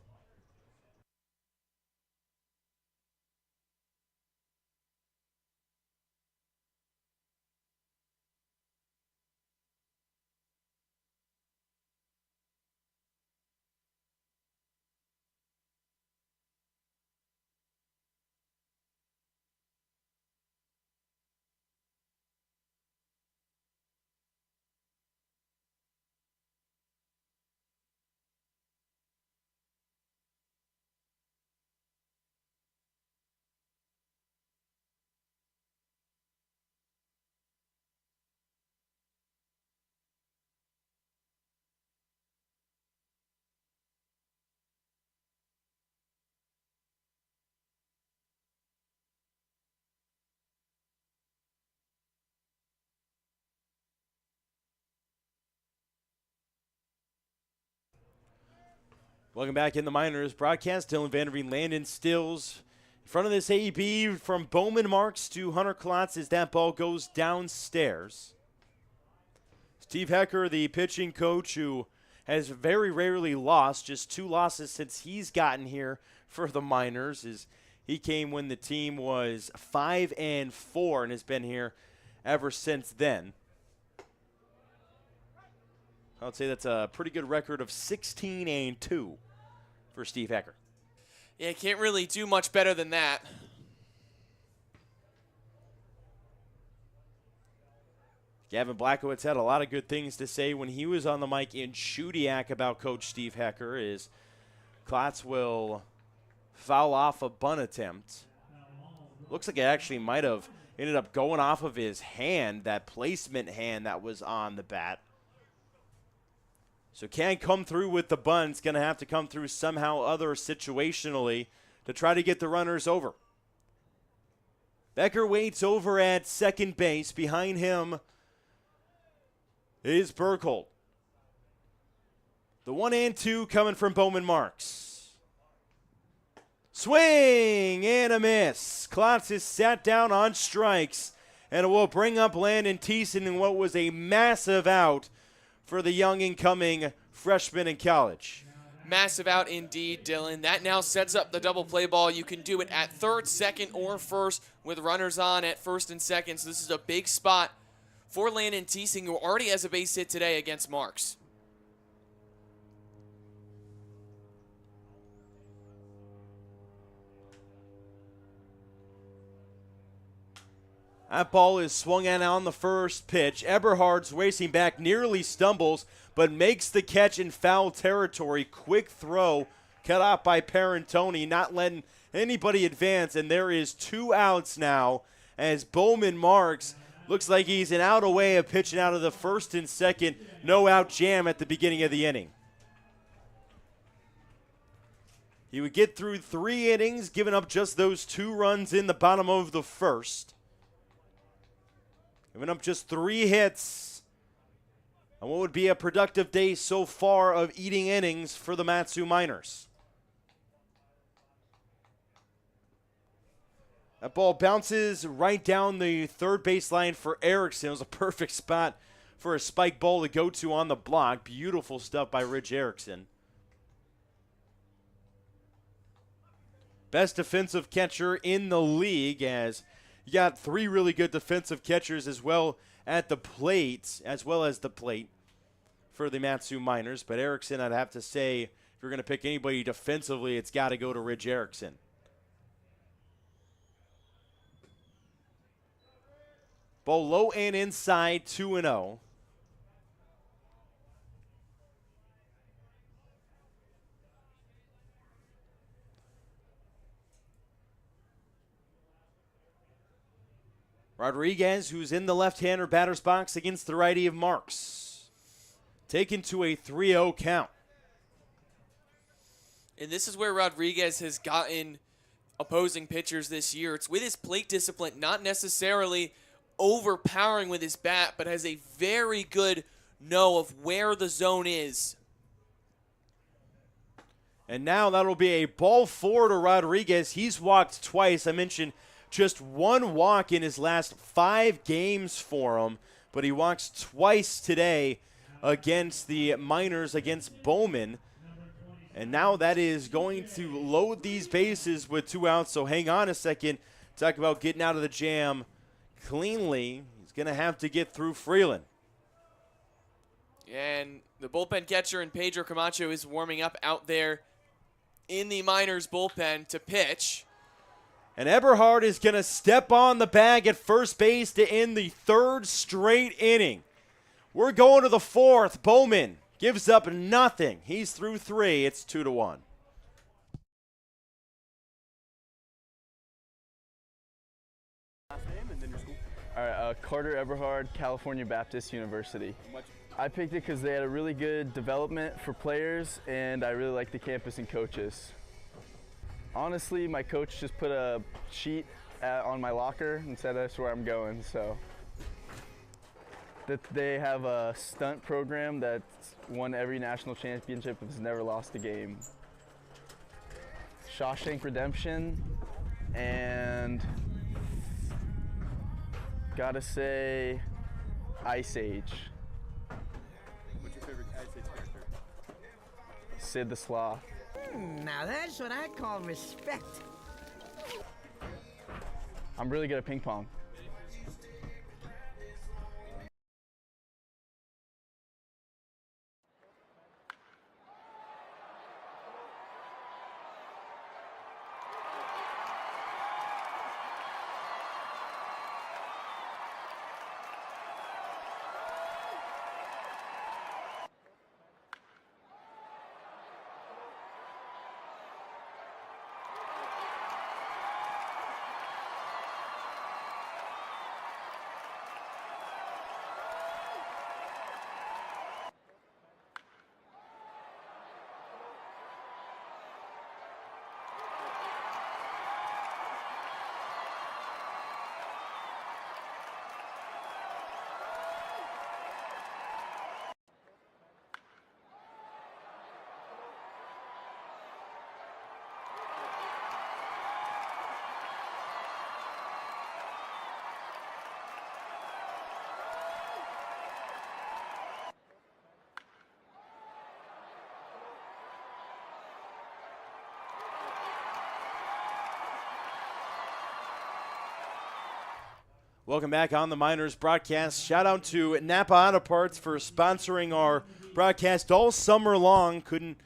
Welcome back in the Miners broadcast. Dylan VanderVeen, Landon, Stilz. In front of this AB from Bowman Marks to Hunter Klotz as that ball goes downstairs. Steve Hecker, the pitching coach, who has very rarely lost, just 2 losses since he's gotten here for the Miners. He came when the team was 5-4 and has been here ever since then. I would say that's a pretty good record of 16-2 for Steve Hecker. Yeah, can't really do much better than that. Gavin Blackowitz had a lot of good things to say when he was on the mic in Shudiak about Coach Steve Hecker. Is Klotz will foul off a bunt attempt. Looks like it actually might have ended up going off of his hand, that placement hand that was on the bat. So can't come through with the bunt. It's going to have to come through somehow other situationally to try to get the runners over. Becker waits over at second base. Behind him is Burkholt. The 1-2 coming from Bowman Marks. Swing and a miss. Klotz is sat down on strikes, and it will bring up Landon Thiessen in what was a massive out for the young incoming freshman in college. Massive out indeed, Dylan. That now sets up the double play ball. You can do it at third, second, or first with runners on at first and second. So this is a big spot for Landon Teesing, who already has a base hit today against Marks. That ball is swung at on the first pitch. Eberhard's racing back, nearly stumbles, but makes the catch in foul territory. Quick throw, cut out by Parentoni, not letting anybody advance, and there is 2 outs now as Bowman Marks looks like he's an out away of pitching out of the first and second no-out jam at the beginning of the inning. He would get through 3 innings, giving up just those 2 runs in the bottom of the first. Giving up just 3 hits on what would be a productive day so far of eating innings for the Matsu Miners. That ball bounces right down the third baseline for Erickson. It was a perfect spot for a spike ball to go to on the block. Beautiful stuff by Ridge Erickson. Best defensive catcher in the league, as you got 3 really good defensive catchers as well at the plate, for the Matsu Miners. But Erickson, I'd have to say, if you're going to pick anybody defensively, it's got to go to Ridge Erickson. Ball low and inside, 2-0. Rodriguez, who's in the left-hander batter's box against the righty of Marks. Taken to a 3-0 count. And this is where Rodriguez has gotten opposing pitchers this year. It's with his plate discipline, not necessarily overpowering with his bat, but has a very good know of where the zone is. And now that'll be a ball 4 to Rodriguez. He's walked twice. I mentioned just 1 walk in his last 5 games for him, but he walks twice today against the Miners, against Bowman. And now that is going to load these bases with 2 outs, so hang on a second. Talk about getting out of the jam cleanly. He's going to have to get through Freeland. And the bullpen catcher and Pedro Camacho is warming up out there in the Miners bullpen to pitch. And Eberhard is going to step on the bag at first base to end the 3rd straight inning. We're going to the 4th. Bowman gives up nothing. He's through 3. It's 2-1. All right, Carter Eberhard, California Baptist University. I picked it because they had a really good development for players, and I really like the campus and coaches. Honestly, my coach just put a sheet on my locker and said that's where I'm going. So that they have a stunt program that's won every national championship and has never lost a game. Shawshank Redemption, and gotta say Ice Age. What's your favorite Ice Age character? Sid the Sloth. Now that's what I call respect. I'm really good at ping pong. Welcome back on the Miners broadcast. Shout out to Napa Auto Parts for sponsoring our broadcast all summer long. Couldn't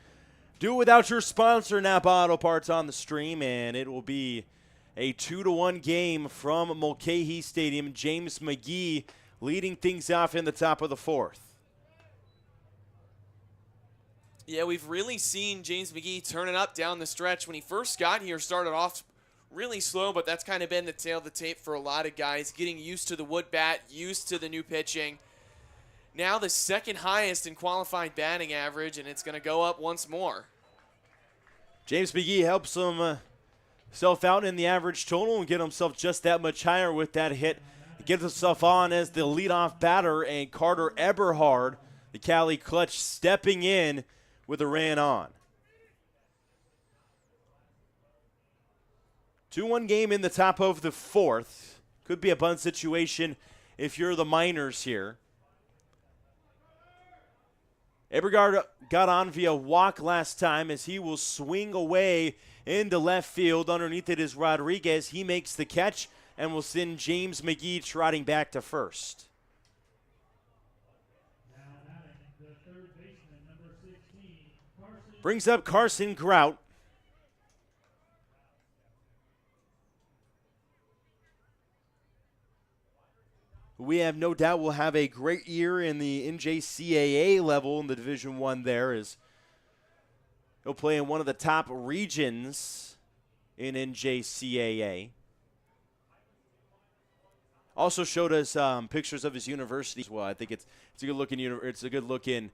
do it without your sponsor, Napa Auto Parts, on the stream, and it will be a 2-1 game from Mulcahy Stadium. James McGee leading things off in the top of the fourth. Yeah, we've really seen James McGee turn it up down the stretch. When he first got here, started off really slow, but that's kind of been the tail of the tape for a lot of guys, getting used to the wood bat, used to the new pitching. Now the second highest in qualifying batting average, and it's going to go up once more. James McGee helps himself out in the average total and get himself just that much higher with that hit. He gets himself on as the leadoff batter, and Carter Eberhard, the Cali clutch, stepping in with a ran on. 2-1 game in the top of the fourth. Could be a bunt situation if you're the Miners here. Eberhard got on via walk last time as he will swing away into left field. Underneath it is Rodriguez. He makes the catch and will send James McGee trotting back to first. Brings up Carson Grout. We have no doubt will have a great year in the NJCAA level in the Division I there, as he'll play in one of the top regions in NJCAA. Also showed us pictures of his university as well. I think it's a good look in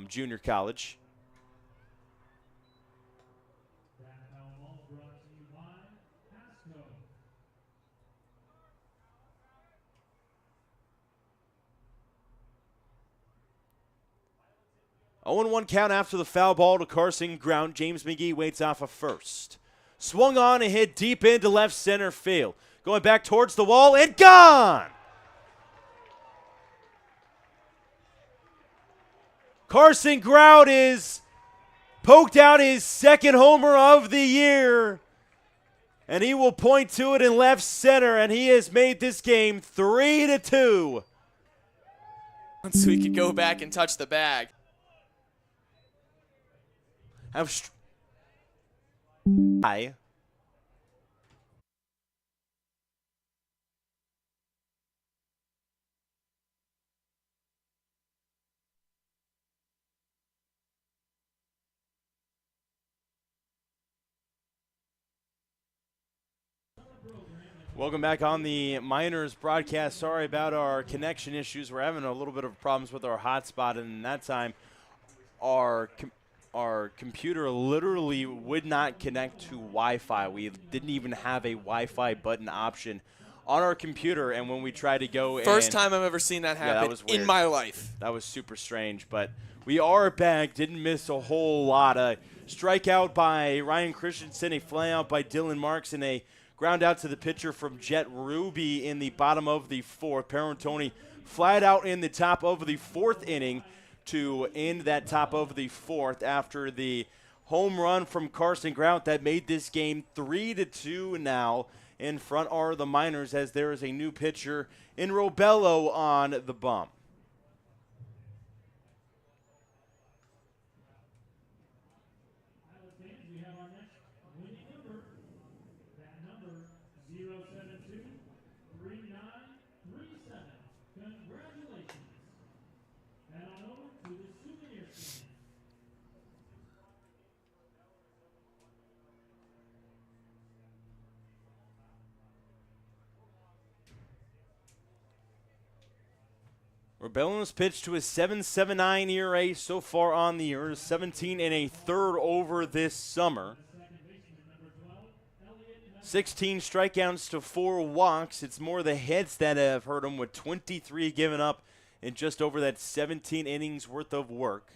junior college. 0-1 count after the foul ball to Carson Grout. James McGee waits off a first. Swung on and hit deep into left center field. Going back towards the wall and gone! Carson Grout is poked out his second homer of the year, and he will point to it in left center, and he has made this game 3-2. So he could go back and touch the bag. Hi. Welcome back on the Miners broadcast. Sorry about our connection issues. We're having a little bit of problems with our hotspot, and in that time, our computer literally would not connect to Wi-Fi. We didn't even have a Wi-Fi button option on our computer, and when we tried to go First time I've ever seen that happen in my life. That was super strange, but we are back. Didn't miss a whole lot. A strikeout by Ryan Christensen, a flyout by Dylan Marks, and a ground out to the pitcher from Jet Ruby in the bottom of the fourth. Parentoni flat out in the top of the fourth inning to end that top of the fourth after the home run from Carson Grout that made this game 3-2 now. In front are the Miners as there is a new pitcher in Robello on the bump. Rebellion's pitched to a 7.79 ERA so far on the year, 17 1/3 over this summer. 16 strikeouts to 4 walks. It's more the hits that have hurt him, with 23 given up in just over that 17 innings worth of work.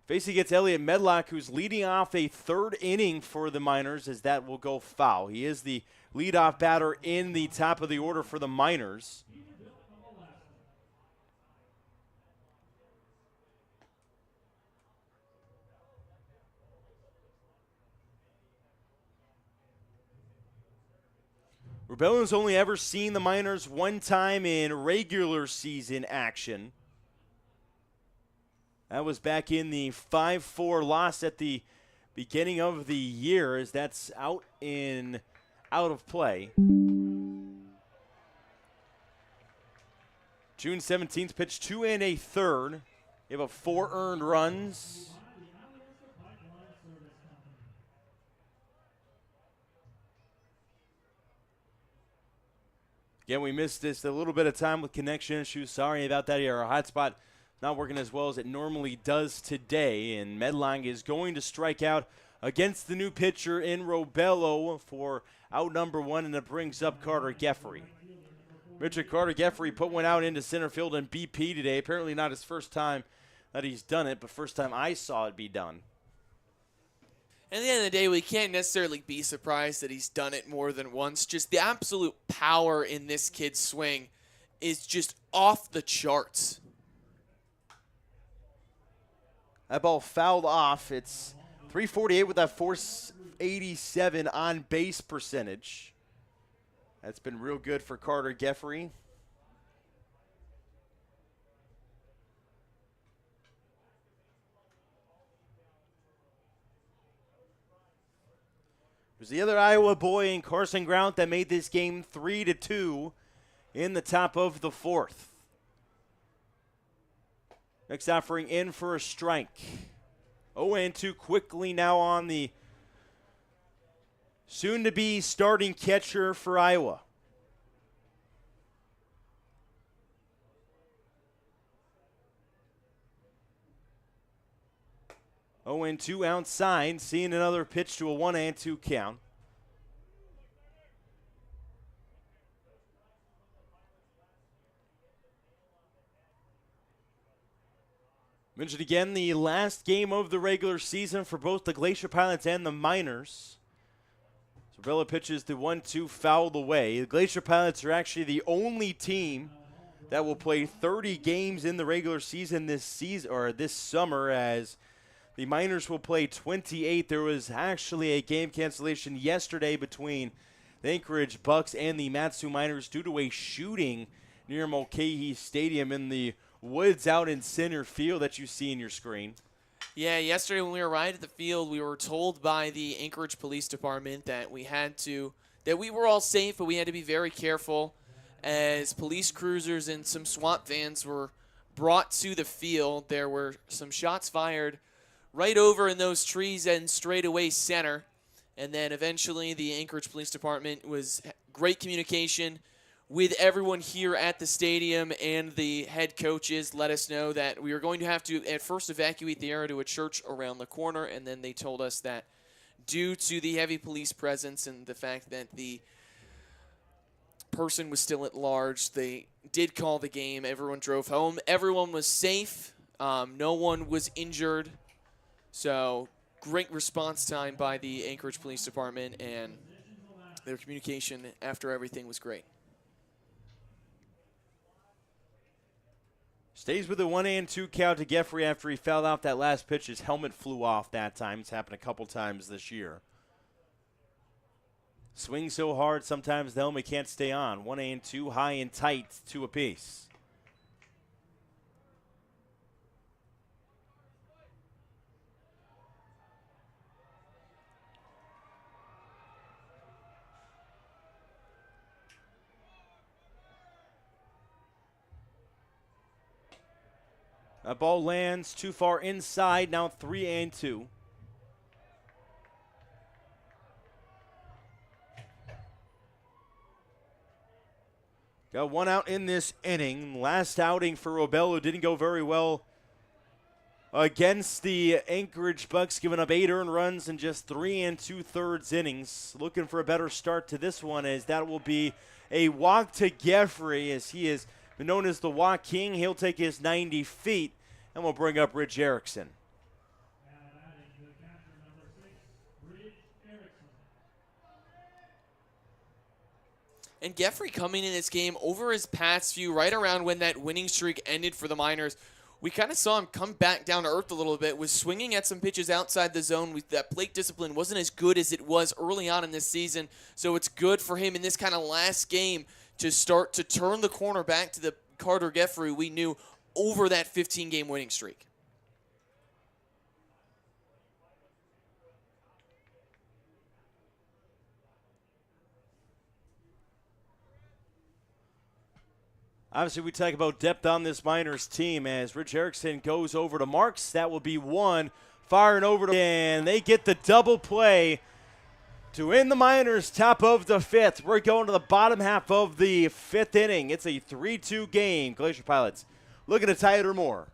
Facing against Elliot Medlock, who's leading off a third inning for the Miners, as that will go foul. He is the leadoff batter in the top of the order for the Miners. Rubello's only ever seen the Miners one time in regular season action. That was back in the 5-4 loss at the beginning of the year, as that's out of play. June 17th, pitched 2 1/3. You have 4 earned runs. Again, we missed this a little bit of time with connection issues. Sorry about that here. Our hotspot not working as well as it normally does today. And Medlang is going to strike out against the new pitcher in Robello for out number 1, and it brings up Carter Geffrey. Richard Carter Geffrey put one out into center field in BP today. Apparently not his first time that he's done it, but first time I saw it be done. At the end of the day, we can't necessarily be surprised that he's done it more than once. Just the absolute power in this kid's swing is just off the charts. That ball fouled off. It's .348 with that .487 on base percentage. That's been real good for Carter Geffrey. It was the other Iowa boy in Carson Grant that made this game 3-2 in the top of the 4th. Next offering in for a strike. 0-2 quickly now on the soon-to-be starting catcher for Iowa. Oh, and 2 outside, seeing another pitch to a 1-2 count. Mentioned again, the last game of the regular season for both the Glacier Pilots and the Miners. Sorvella pitches the 1-2 fouled away. The Glacier Pilots are actually the only team that will play 30 games in the regular season this summer, as the Miners will play 28. There was actually a game cancellation yesterday between the Anchorage Bucks and the Matsu Miners due to a shooting near Mulcahy Stadium in the woods out in center field that you see in your screen. Yeah, yesterday when we arrived at the field, we were told by the Anchorage Police Department that we were all safe, but we had to be very careful as police cruisers and some SWAT vans were brought to the field. There were some shots fired right over in those trees and straightaway center. And then eventually the Anchorage Police Department was great communication with everyone here at the stadium, and the head coaches let us know that we were going to have to at first evacuate the area to a church around the corner, and then they told us that due to the heavy police presence and the fact that the person was still at large, they did call the game. Everyone drove home. Everyone was safe. No one was injured. So great response time by the Anchorage Police Department, and their communication after everything was great. Stays with the 1-2 count to Geffrey after he fouled off that last pitch. His helmet flew off that time. It's happened a couple times this year. Swing so hard, sometimes the helmet can't stay on. 1-2, high and tight, 2 apiece. That ball lands too far inside, now 3-2. Got one out in this inning. Last outing for Robello didn't go very well against the Anchorage Bucks, giving up 8 earned runs in just 3 2/3 innings. Looking for a better start to this one, as that will be a walk to Geffrey, as he is been known as the Walk King. He'll take his 90 feet, and we'll bring up Rich Erickson. And Geffrey coming in this game over his past few, right around when that winning streak ended for the Miners, we kind of saw him come back down to earth a little bit, was swinging at some pitches outside the zone. That plate discipline wasn't as good as it was early on in this season, so it's good for him in this kind of last game to start to turn the corner back to the Carter Geffrey we knew over that 15-game winning streak. Obviously, we talk about depth on this Miners team as Rich Erickson goes over to Marks. That will be one. Firing over to, and they get the double play to end the Miners top of the fifth. We're going to the bottom half of the fifth inning. It's a 3-2 game. Glacier Pilots looking to tie it or more.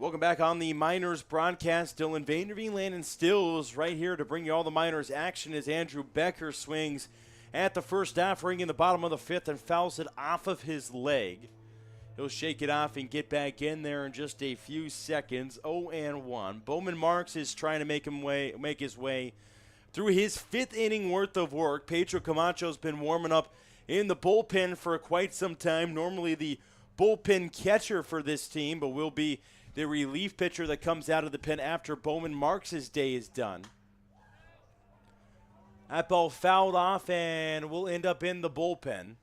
Welcome back on the Miners broadcast. Dylan VanderVeen, Landon Stilz right here to bring you all the Miners action as Andrew Becker swings at the first offering in the bottom of the fifth and fouls it off of his leg. He'll shake it off and get back in there in just a few seconds. 0-1. Bowman Marks is trying to make his way through his fifth inning worth of work. Pedro Camacho's been warming up in the bullpen for quite some time. Normally the bullpen catcher for this team, but will be the relief pitcher that comes out of the pen after Bowman Marks' day is done. That ball fouled off and will end up in the bullpen.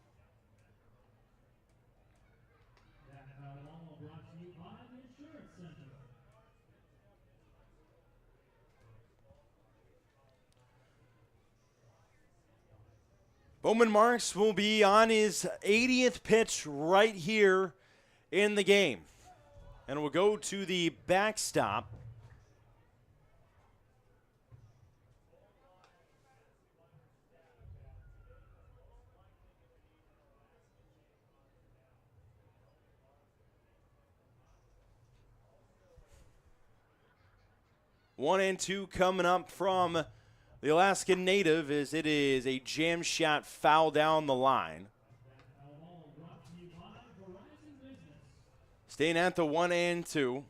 Bowman Marks will be on his 80th pitch right here in the game. And we'll go to the backstop. One and two coming up from the Alaskan native as it is a jam shot foul down the line. Staying at the 1 and 2.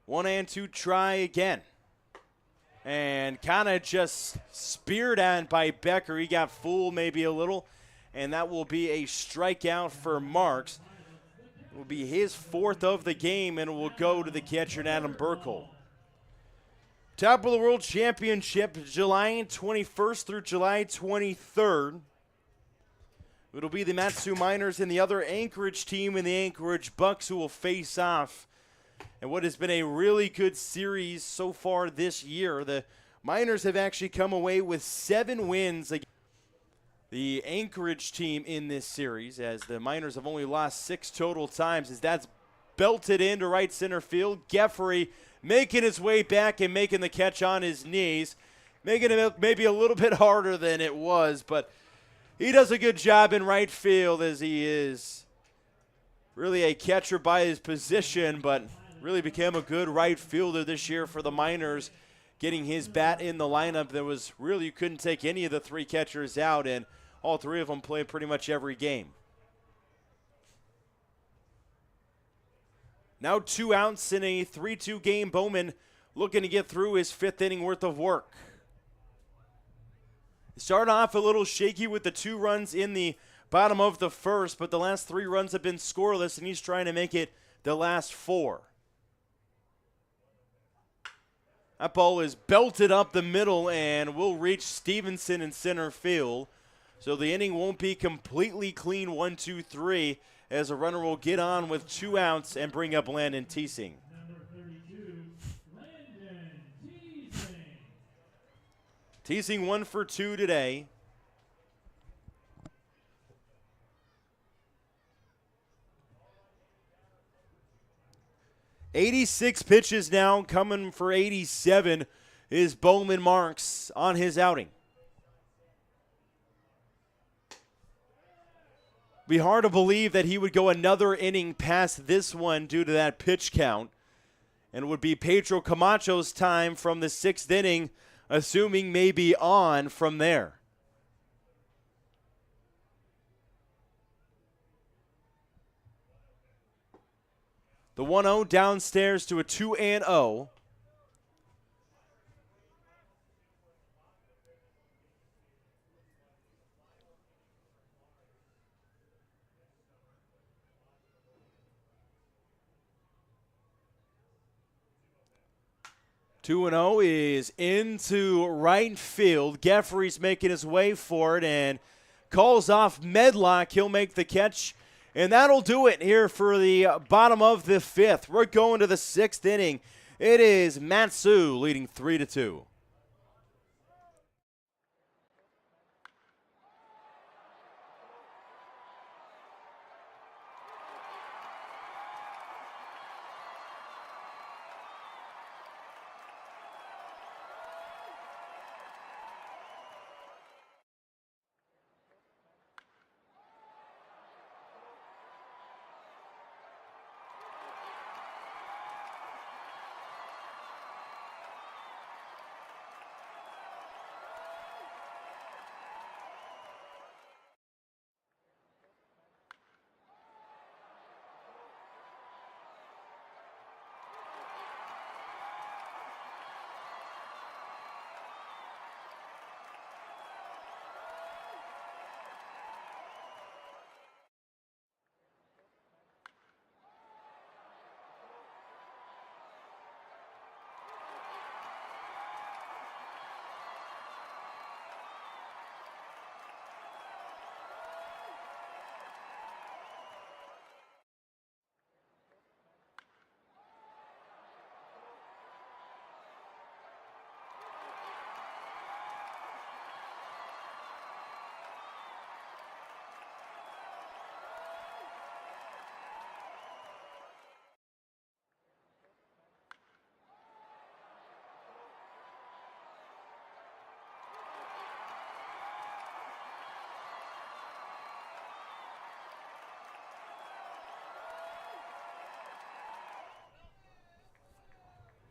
One and two, try again. And kind of just speared at by Becker. He got fooled maybe a little, and that will be a strikeout for Marks. Will be his 4th of the game, and will go to the catcher, Adam Burkle. Top of the World Championship, July 21st through July 23rd. It'll be the Matsu Miners and the other Anchorage team and the Anchorage Bucks who will face off. And what has been a really good series so far this year. The Miners have actually come away with 7 wins against the Anchorage team in this series, as the Miners have only lost 6 total times, as that's belted into right center field. Geffrey making his way back and making the catch on his knees, making it maybe a little bit harder than it was, but he does a good job in right field, as he is really a catcher by his position, but really became a good right fielder this year for the Miners, getting his bat in the lineup. There was really, you couldn't take any of the 3 catchers out, and all 3 of them played pretty much every game. Now 2 outs in a 3-2 game. Bowman looking to get through his 5th inning worth of work. Started off a little shaky with the 2 runs in the bottom of the 1st, but the last 3 runs have been scoreless, and he's trying to make it the last 4. That ball is belted up the middle and will reach Stevenson in center field. So the inning won't be completely clean 1-2-3, as a runner will get on with 2 outs and bring up Landon Teesing. Teesing 1 for 2 today. "86 pitches now, coming for 87 is Bowman Marks on his outing. Be hard to believe that he would go another inning past this one due to that pitch count. And it would be Pedro Camacho's time from the 6th inning, assuming maybe on from there. The 1-0 downstairs to a 2-0. Two and 0 is into right field. Geffrey's making his way for it and calls off Medlock. He'll make the catch, and that'll do it here for the bottom of the 5th. We're going to the 6th inning. It is Matsu leading 3-2.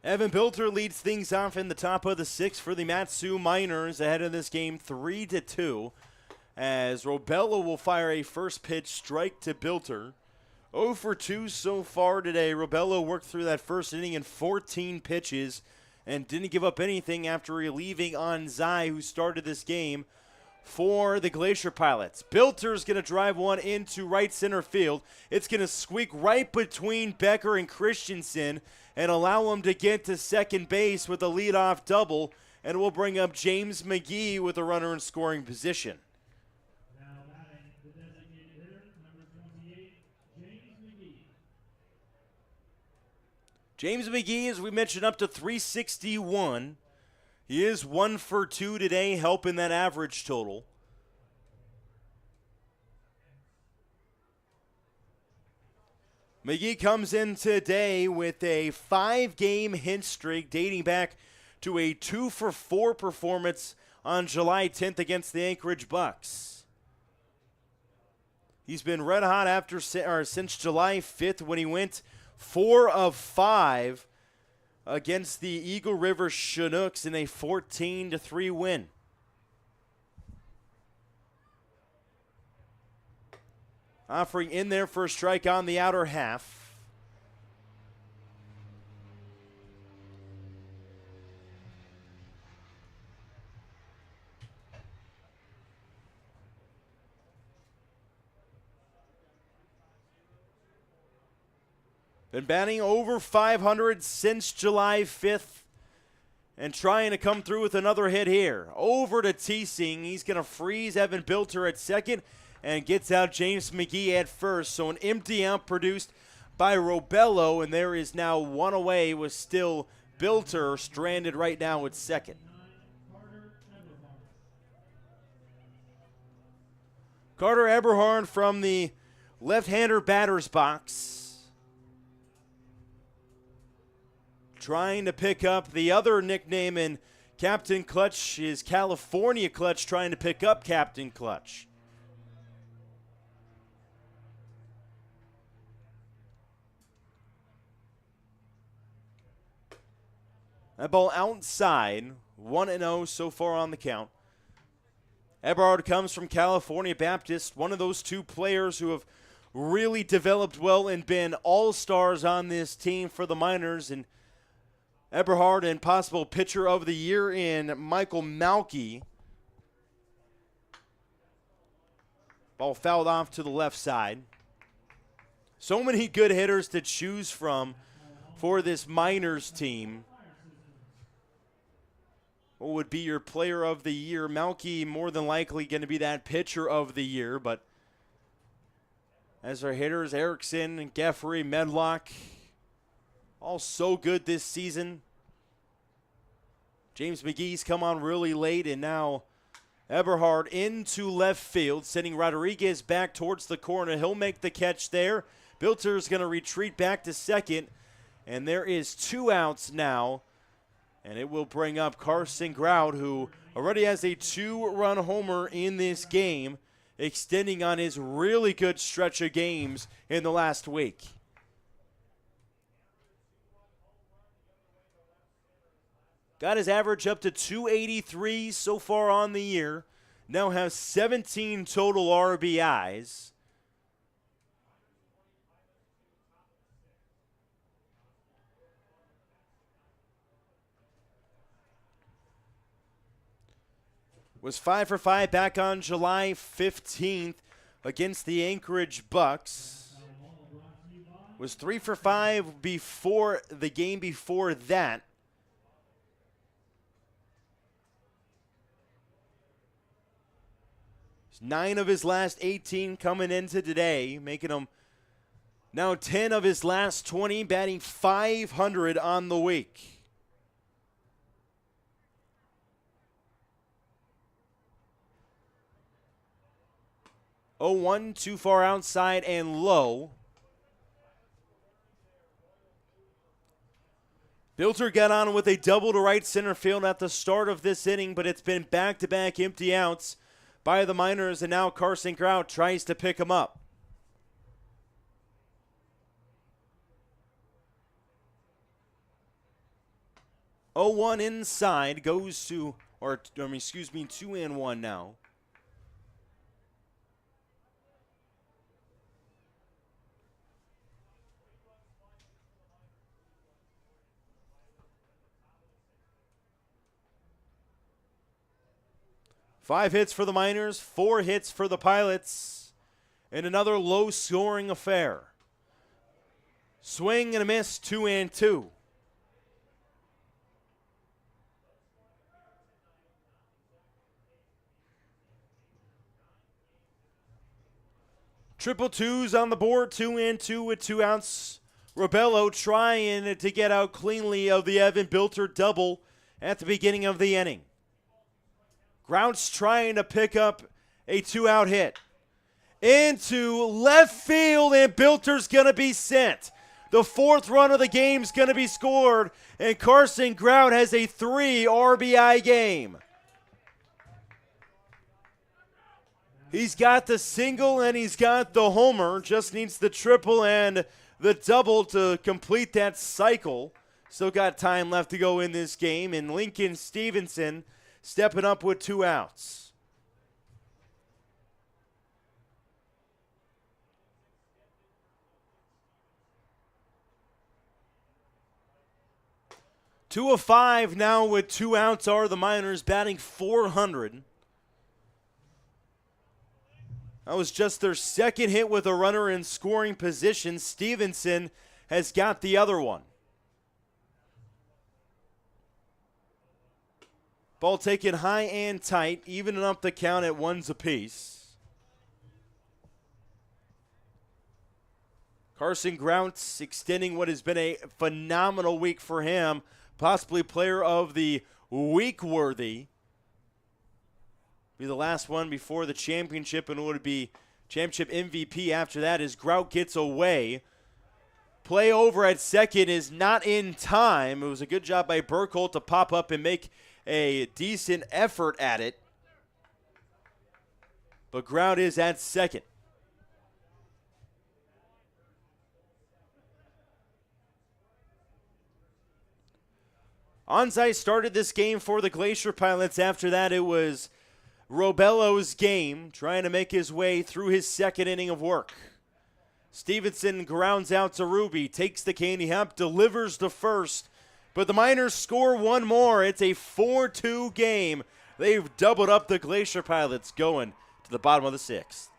Evan Bilter leads things off in the top of the 6th for the Matsu Miners, ahead of this game 3-2, as Robello will fire a first pitch strike to Bilter. 0 for 2 so far today. Robello worked through that first inning in 14 pitches and didn't give up anything after relieving on Zai, who started this game for the Glacier Pilots. Bilter's going to drive one into right center field. It's going to squeak right between Becker and Christensen and allow him to get to second base with a leadoff double, and we'll bring up James McGee with a runner in scoring position. Now batting the designated hitter, number 28, James McGee. James McGee, as we mentioned, up to 361. He is 1 for 2 today, helping that average total. McGee comes in today with a 5-game hit streak dating back to a 2 for 4 performance on July 10th against the Anchorage Bucks. He's been red hot since July 5th when he went 4 of 5 against the Eagle River Chinooks in a 14-3 win. Offering in there for a strike on the outer half. Been batting over 500 since July 5th and trying to come through with another hit here. Over to Teesing. He's going to freeze Evan Bilter at second and gets out James McGee at first. So an empty out produced by Robello, and there is now one away with still Bilter stranded right now at second. Carter Eberhard from the left-hander batter's box, trying to pick up the other nickname in Captain Clutch is California Clutch, trying to pick up Captain Clutch. That ball outside, 1-0 so far on the count. Eberhard comes from California Baptist, one of those two players who have really developed well and been all-stars on this team for the Miners, and Eberhard and possible pitcher of the year in Michael Malky. Ball fouled off to the left side. So many good hitters to choose from for this Miners team. What would be your player of the year? Malky more than likely going to be that pitcher of the year, but as our hitters, Erickson, Geffrey, Medlock, all so good this season. James McGee's come on really late, and now Eberhard into left field, sending Rodriguez back towards the corner. He'll make the catch there. Bilter's going to retreat back to second, and there is 2 outs now, and it will bring up Carson Grout, who already has a 2-run homer in this game, extending on his really good stretch of games in the last week. Got his average up to 283 so far on the year. Now has 17 total RBIs. Was 5 for 5 back on July 15th against the Anchorage Bucks. Was 3 for 5 before the game before that. 9 of his last 18 coming into today, making him now 10 of his last 20, batting .500 on the week. Oh, 1 too far outside and low. Bilter got on with a double to right center field at the start of this inning, but it's been back-to-back empty outs by the Miners, and now Carson Grout tries to pick him up. Oh, 1 inside goes to, 2-1 now. 5 hits for the Miners, 4 hits for the Pilots, in another low-scoring affair. Swing and a miss, 2-2. Triple twos on the board, 2-2 with 2 outs. Robello trying to get out cleanly of the Evan Bilter double at the beginning of the inning. Grouch trying to pick up a 2-out hit. Into left field, and Bilter's going to be sent. The 4th run of the game's going to be scored, and Carson Grout has a 3 RBI game. He's got the single and he's got the homer. Just needs the triple and the double to complete that cycle. Still got time left to go in this game, and Lincoln Stevenson stepping up with 2 outs. Two of 5 now with 2 outs are the Miners, batting .400. That was just their 2nd hit with a runner in scoring position. Stevenson has got the other one. Ball taken high and tight, evening up the count at 1s apiece. Carson Grounts extending what has been a phenomenal week for him. Possibly player of the week worthy. Be the last one before the championship, and it would be championship MVP after that as Grout gets away. Play over at second is not in time. It was a good job by Burkholt to pop up and make a decent effort at it. But Grout is at second. Onside started this game for the Glacier Pilots. After that, it was Robello's game, trying to make his way through his 2nd inning of work. Stevenson grounds out to Ruby, takes the candy hop, delivers the first, but the Miners score one more. It's a 4-2 game. They've doubled up the Glacier Pilots, going to the bottom of the 6th.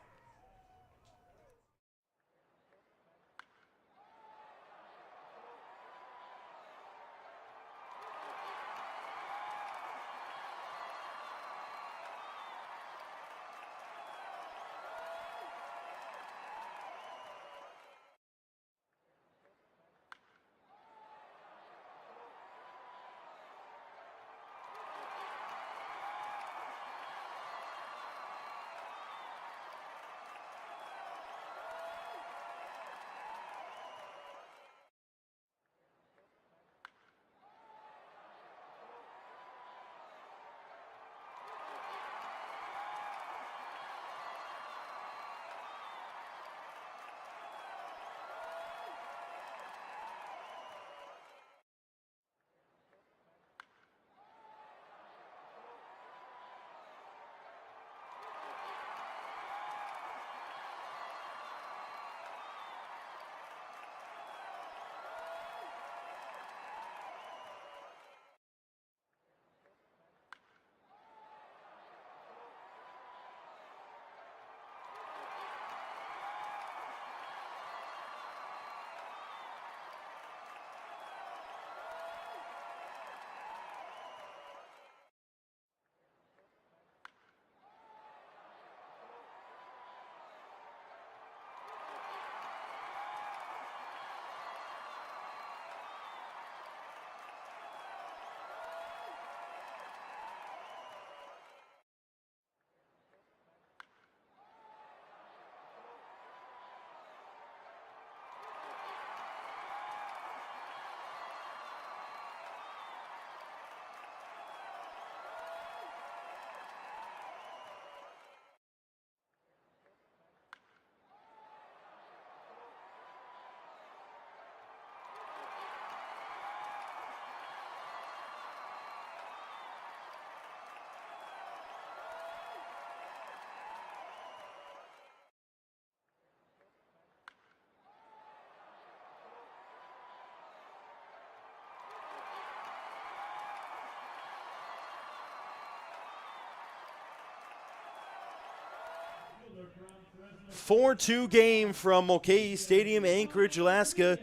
4-2 game from Mulcahy Stadium, Anchorage, Alaska.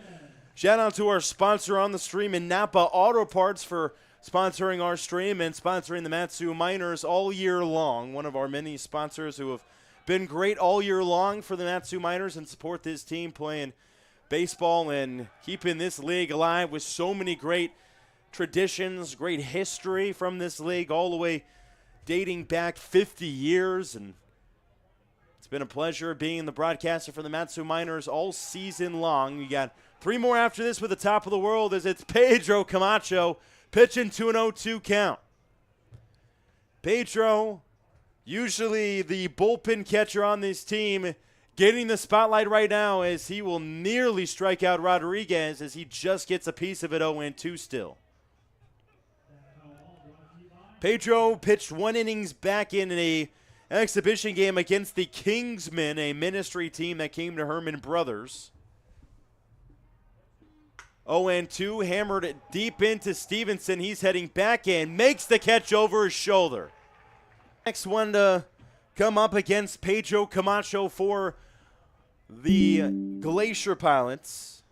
Shout out to our sponsor on the stream in Napa Auto Parts for sponsoring our stream and sponsoring the Mat-Su Miners all year long. One of our many sponsors who have been great all year long for the Mat-Su Miners and support this team playing baseball and keeping this league alive with so many great traditions, great history from this league all the way dating back 50 years. And it's been a pleasure being the broadcaster for the Mat-Su Miners all season long. We got 3 more after this with the top of the world as it's Pedro Camacho pitching to an 0-2 count. Pedro, usually the bullpen catcher on this team, getting the spotlight right now as he will nearly strike out Rodriguez as he just gets a piece of it 0-2 still. Pedro pitched 1 innings back in an exhibition game against the Kingsmen, a ministry team that came to Herman Brothers. 0-2, hammered it deep into Stevenson. He's heading back in, makes the catch over his shoulder. Next one to come up against Pedro Camacho for the Glacier Pilots.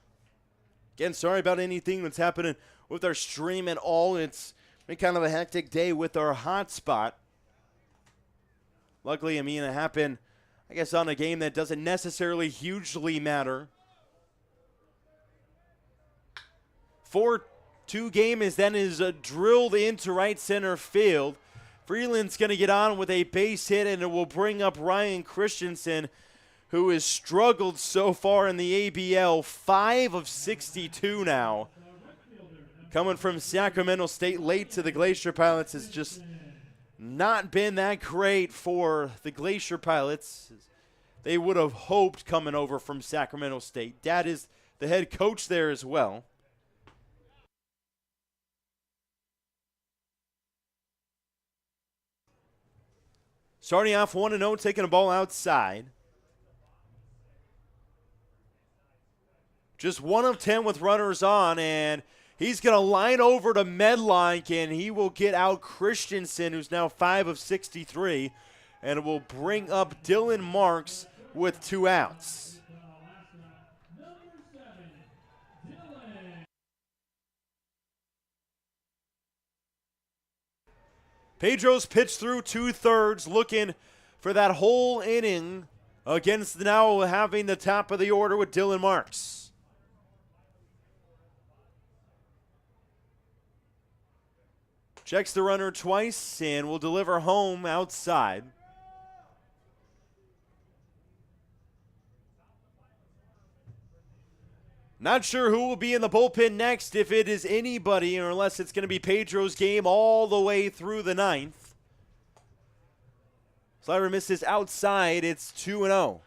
Again, sorry about anything that's happening with our stream at all. It's been kind of a hectic day with our hotspot. Luckily, it happened, I guess, on a game that doesn't necessarily hugely matter. 4-2 game is drilled into right center field. Freeland's going to get on with a base hit, and it will bring up Ryan Christensen, who has struggled so far in the ABL, 5 of 62 now. Coming from Sacramento State late to the Glacier Pilots has just not been that great for the Glacier Pilots. They would have hoped coming over from Sacramento State. Dad is the head coach there as well. Starting off 1-0, taking a ball outside. Just 1 of 10 with runners on, and he's going to line over to Medline, and he will get out Christensen, who's now 5 of 63, and it will bring up Dylan Marks with 2 outs. Pedro's pitched through 2/3, looking for that whole inning against now having the top of the order with Dylan Marks. Checks the runner twice and will deliver home outside. Not sure who will be in the bullpen next, if it is anybody, or unless it's going to be Pedro's game all the way through the 9th. Slider misses outside. It's 2-0.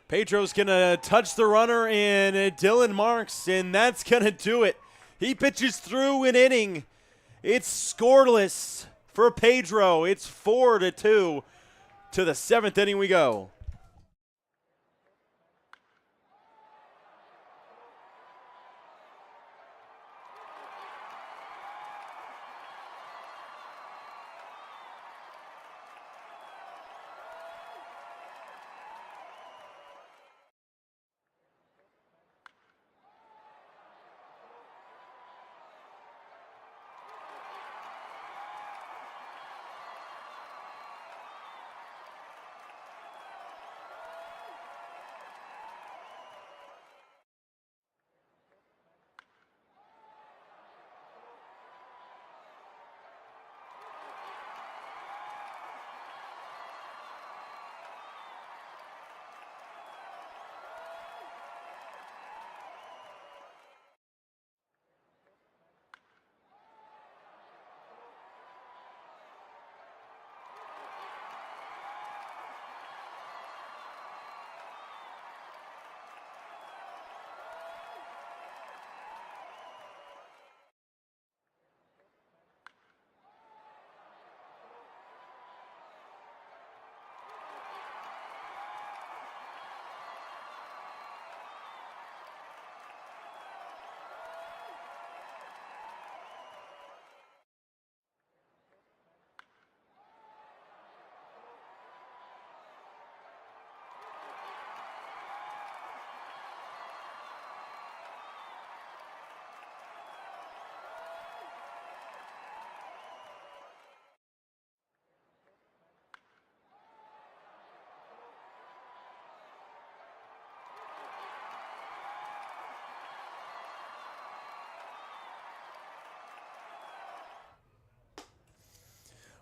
Pedro's going to touch the runner in Dylan Marks, and that's going to do it. He pitches through an inning. It's scoreless for Pedro. It's 4-2. To the 7th inning we go.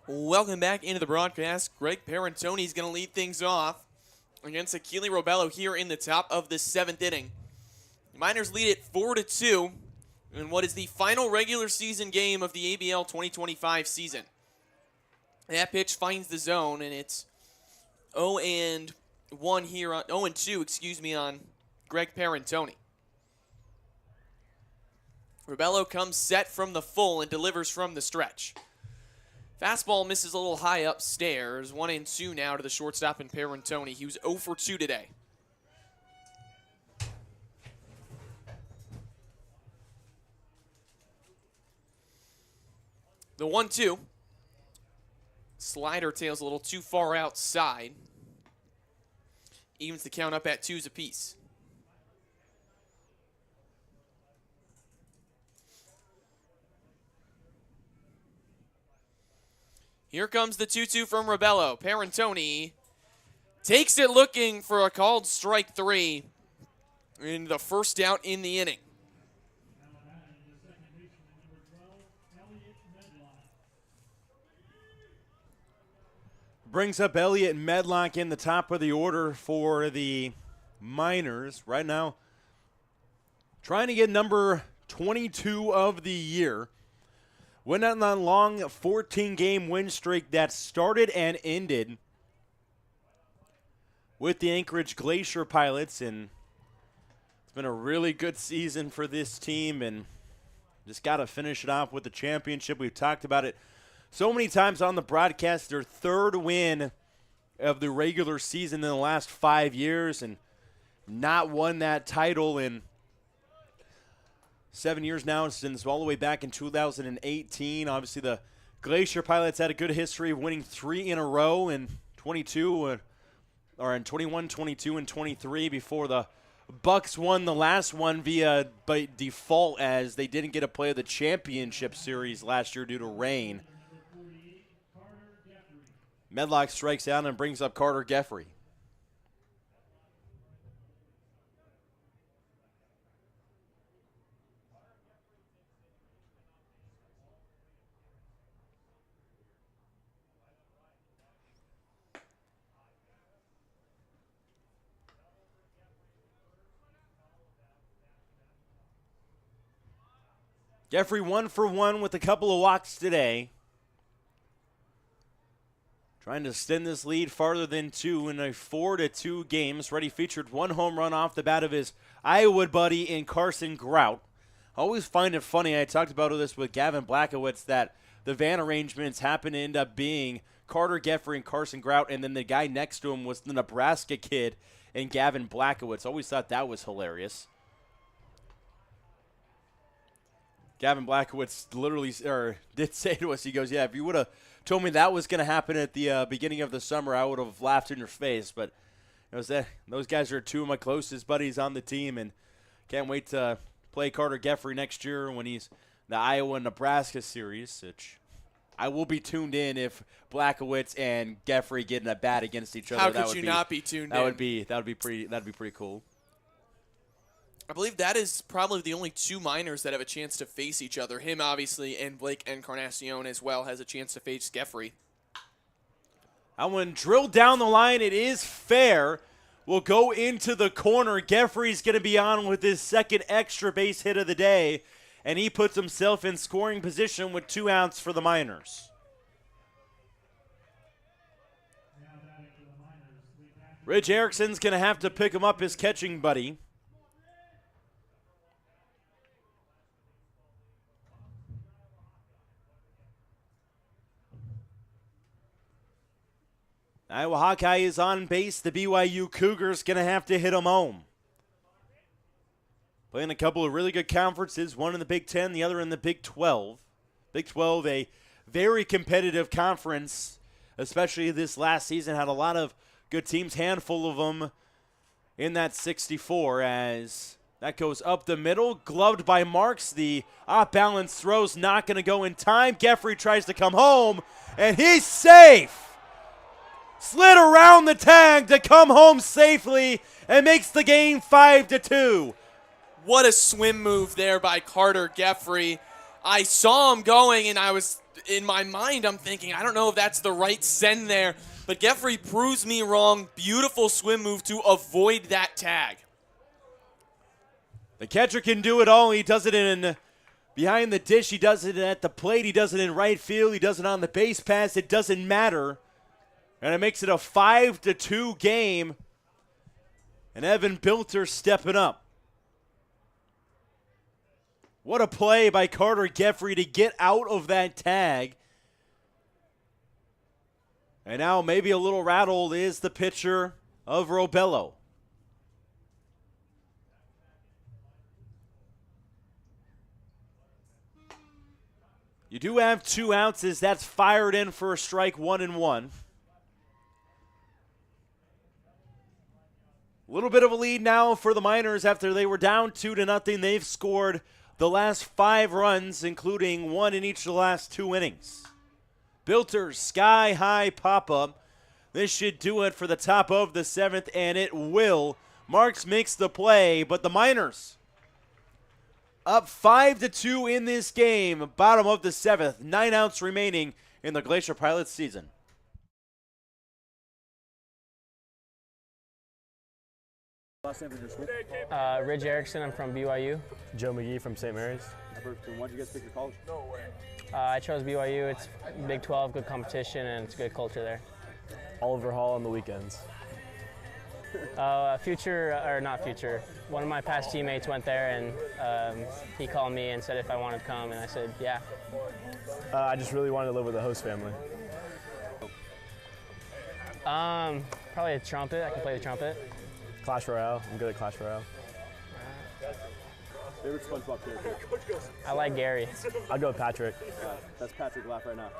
Welcome back into the broadcast. Greg Parentoni is going to lead things off against Achille Robello here in the top of the 7th inning. The Miners lead it 4-2 in what is the final regular season game of the ABL 2025 season. That pitch finds the zone, and it's 0-1 here on 0-2, excuse me, on Greg Parentoni. Robello comes set from the full and delivers from the stretch. Fastball misses a little high upstairs. 1-2 now to the shortstop in Parentoni. He was 0 for 2 today. The 1-2. Slider tails a little too far outside. Evens the count up at 2s apiece. Here comes the 2-2 from Robello. Parentoni takes it looking for a called strike 3 in the first out in the inning. Brings up Elliot Medlock in the top of the order for the Miners right now. Trying to get number 22 of the year. Went on that long 14-game win streak that started and ended with the Anchorage Glacier Pilots, and it's been a really good season for this team, and just got to finish it off with the championship. We've talked about it so many times on the broadcast. Their 3rd win of the regular season in the last 5 years, and not won that title in 7 years now, since all the way back in 2018. Obviously, the Glacier Pilots had a good history of winning 3 in a row in 22, or in 21, 22, and 23 before the Bucks won the last one via by default, as they didn't get to play the championship series last year due to rain. Medlock strikes out and brings up Carter Geffrey. Geffrey 1 for 1 with a couple of walks today. Trying to extend this lead farther than 2 in a 4-2 game. Already featured 1 home run off the bat of his Iowa buddy in Carson Grout. I always find it funny, I talked about this with Gavin Blackowitz, that the van arrangements happen to end up being Carter Geffrey and Carson Grout, and then the guy next to him was the Nebraska kid and Gavin Blackowitz. Always thought that was hilarious. Gavin Blackowitz literally did say to us, he goes, yeah, if you would have told me that was going to happen at the beginning of the summer, I would have laughed in your face. But it was those guys are 2 of my closest buddies on the team, and can't wait to play Carter Geffrey next year when he's the Iowa-Nebraska series, which I will be tuned in if Blackowitz and Geffrey get in a bat against each other. How could you not be tuned in? That'd be pretty cool. I believe that is probably the only 2 Miners that have a chance to face each other. Him, obviously, and Blake Encarnacion as well has a chance to face Geffrey. That one drilled down the line. It is fair. We'll go into the corner. Geffrey's going to be on with his 2nd extra base hit of the day, and he puts himself in scoring position with 2 outs for the Miners. Ridge Erickson's going to have to pick him up, his catching buddy. Iowa Hawkeye is on base. The BYU Cougars going to have to hit him home. Playing a couple of really good conferences, one in the Big Ten, the other in the Big 12. Big 12, a very competitive conference, especially this last season. Had a lot of good teams, handful of them in that 64, as that goes up the middle, gloved by Marks. The off-balance throw's not going to go in time. Geffrey tries to come home, and he's safe. Slid around the tag to come home safely and makes the game 5-2. What a swim move there by Carter Geffrey. I saw him going, and I was in my mind, I'm thinking, I don't know if that's the right send there, but Geffrey proves me wrong. Beautiful swim move to avoid that tag. The catcher can do it all. He does it in behind the dish. He does it at the plate. He does it in right field. He does it on the base pass. It doesn't matter. And it makes it a 5-2 game. And Evan Bilter stepping up. What a play by Carter Geffrey to get out of that tag. And now maybe a little rattled is the pitcher of Robello. You do have 2 outs as that's fired in for a strike, 1-1. A little bit of a lead now for the Miners after they were down 2-0. They've scored the last 5 runs, including 1 in each of the last 2 innings. Bilter's sky-high pop-up. This should do it for the top of the 7th, and it will. Marks makes the play, but the Miners up 5-2 in this game, bottom of the 7th. 9 outs remaining in the Glacier Pilots season. Ridge Erickson, I'm from BYU. Joe McGee from St. Mary's. Why'd you guys pick your college? I chose BYU. It's Big 12, good competition, and it's a good culture there. Oliver Hall on the weekends. One of my past teammates went there, and he called me and said if I wanted to come, and I said, yeah. I just really wanted to live with a host family. Probably a trumpet. I can play the trumpet. Clash Royale. I'm good at Clash Royale. Favorite SpongeBob character? I like Gary. I'll go with Patrick. That's Patrick. Laugh right now.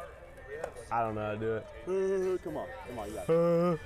I don't know how to do it. Come on, you got it.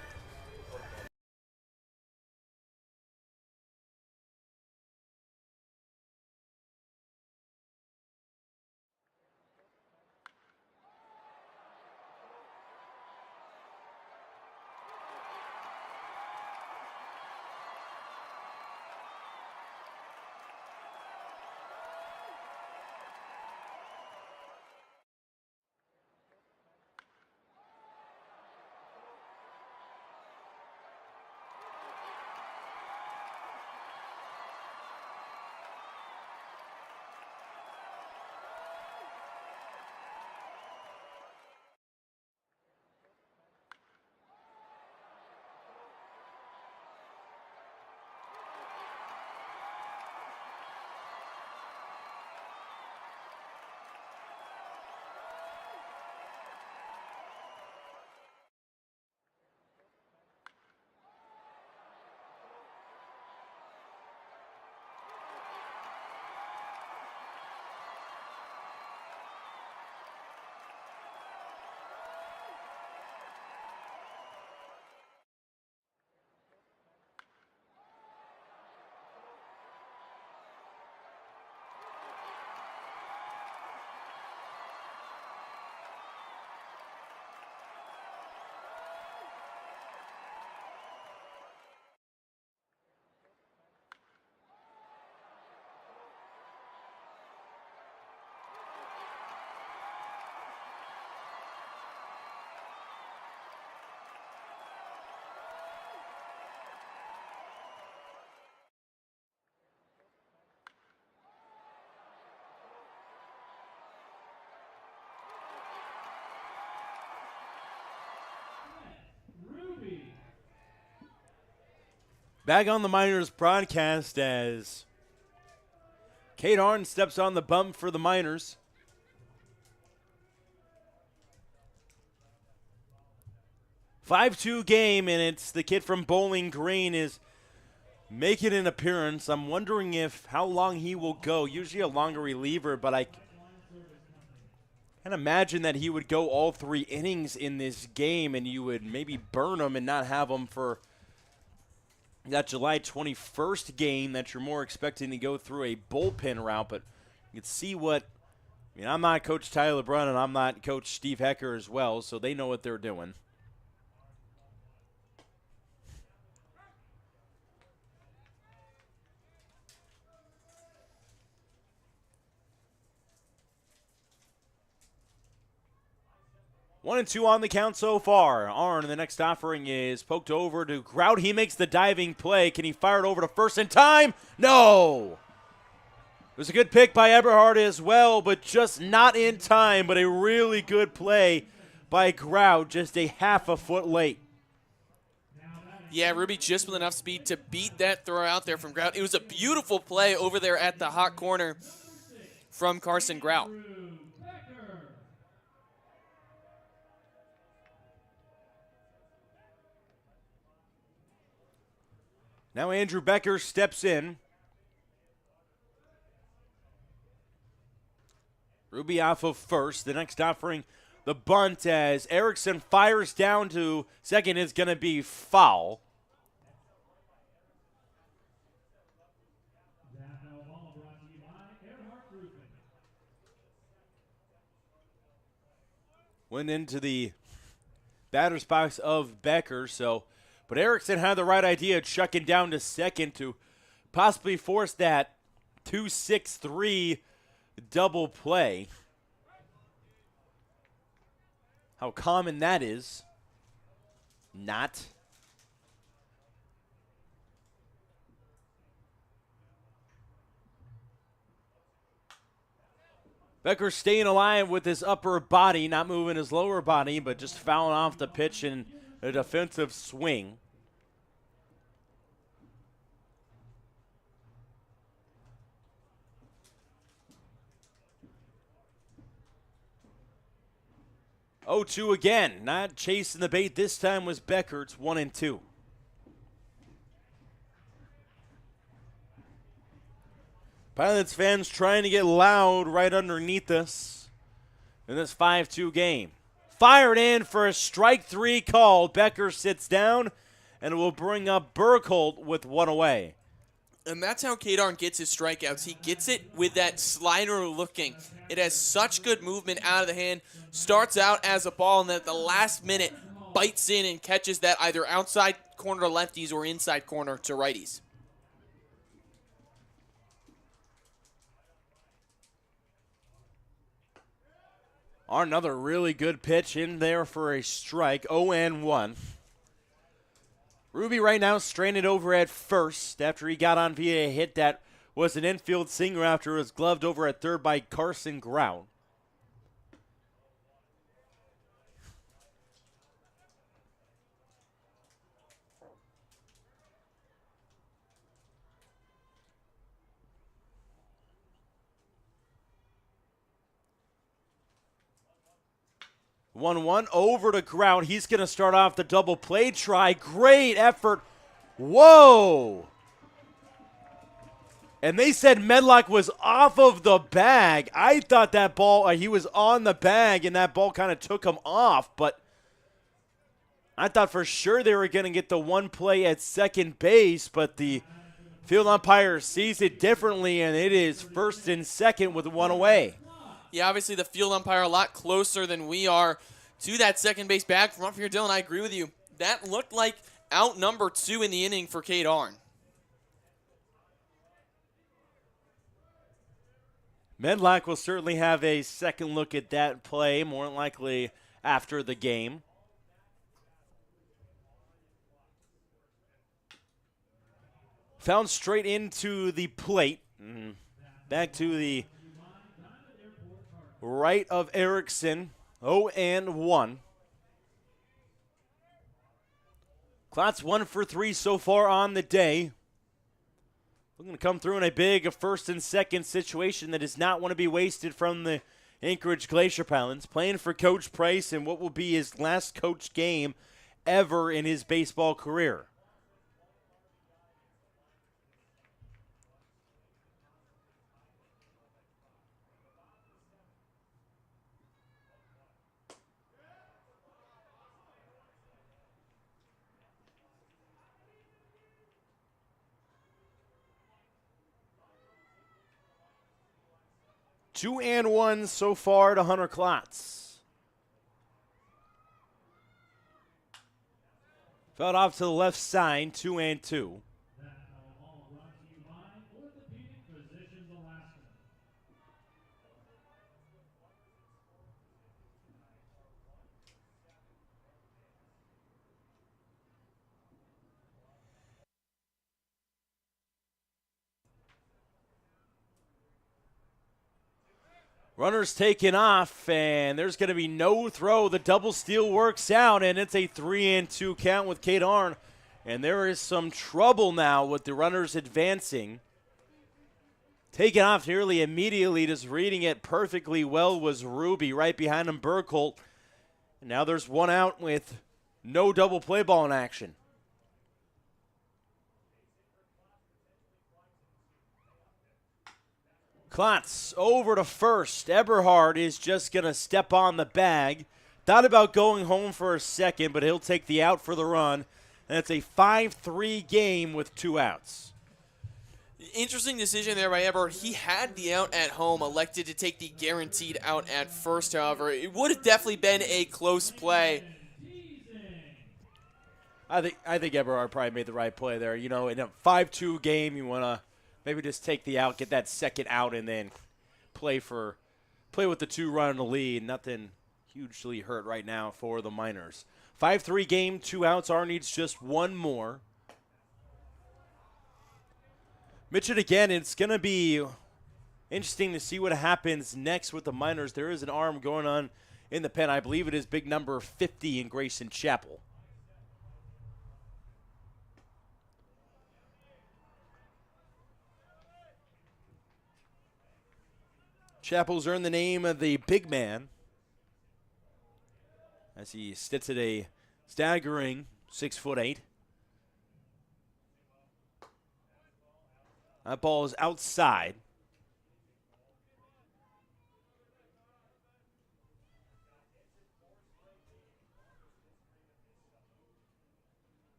Back on the Miners broadcast as Kate Arn steps on the bump for the Miners. A 5-2 game, and it's the kid from Bowling Green is making an appearance. I'm wondering how long he will go. Usually a longer reliever, but I can imagine that he would go all 3 innings in this game, and you would maybe burn him and not have him for that July 21st game that you're more expecting to go through a bullpen route. But you can see I'm not Coach Tyler Brunn, and I'm not Coach Steve Hecker as well, so they know what they're doing. 1-2 on the count so far. Arn, the next offering is poked over to Grout. He makes the diving play. Can he fire it over to first in time? No! It was a good pick by Eberhard as well, but just not in time. But a really good play by Grout, just a half a foot late. Yeah, Ruby just with enough speed to beat that throw out there from Grout. It was a beautiful play over there at the hot corner from Carson Grout. Now Andrew Becker steps in. Ruby off of first. The next offering, the bunt as Erickson fires down to second is going to be foul. Went into the batter's box of Becker, but Erickson had the right idea, chucking down to second to possibly force that 2-6-3 double play. How common that is. Not. Becker staying alive with his upper body, not moving his lower body, but just fouling off the pitch in a defensive swing. Oh, 2 again. Not chasing the bait. This time was Becker. It's 1-2. Pilots fans trying to get loud right underneath us in this 5-2 game. Fired in for a strike 3 call. Becker sits down, and it will bring up Burkholt with 1 away. And that's how Kadar gets his strikeouts. He gets it with that slider looking. It has such good movement out of the hand. Starts out as a ball, and then at the last minute bites in and catches that either outside corner to lefties or inside corner to righties. Another really good pitch in there for a strike. 0-1. Ruby right now stranded over at first after he got on via a hit that was an infield single after it was gloved over at third by Carson Grout. One over to Grout. He's going to start off the double play try. Great effort. Whoa. And they said Medlock was off of the bag. I thought that ball, he was on the bag, and that ball kind of took him off. But I thought for sure they were going to get the one play at second base, but the field umpire sees it differently, and it is first and second with 1 away. Yeah, obviously the field umpire a lot closer than we are to that second base bag. From up here, Dylan, I agree with you. That looked like out number 2 in the inning for Cade Arn. Medlock will certainly have a second look at that play, more than likely after the game. Found straight into the plate. Back to the right of Erickson. 0-1. Klotz 1 for 3 so far on the day. We're going to come through in a big first and second situation that does not want to be wasted from the Anchorage Glacier Pilots. Playing for Coach Price in what will be his last coach game ever in his baseball career. Two and one so far to Hunter Klotz. Felt off to the left side, 2-2. Runners taking off, and there's going to be no throw. The double steal works out, and it's a 3-2 count with Kate Arn. And there is some trouble now with the runners advancing. Taking off nearly immediately, just reading it perfectly well, was Ruby. Right behind him, Burkholt. And now there's one out with no double play ball in action. Klotz over to first. Eberhard is just going to step on the bag. Thought about going home for a second, but he'll take the out for the run. And it's a 5-3 game with 2 outs. Interesting decision there by Eberhard. He had the out at home, elected to take the guaranteed out at first, however. It would have definitely been a close play. I think Eberhard probably made the right play there. You know, in a 5-2 game, you want to maybe just take the out, get that second out, and then play with the 2-run lead. Nothing hugely hurt right now for the Miners. 5-3 game, 2 outs. Arn needs just one more. Mitchell again, it's going to be interesting to see what happens next with the Miners. There is an arm going on in the pen. I believe it is big number 50 in Grayson Chapel. Chapel's earned the name of the big man as he sits at a staggering 6'8". That ball is outside.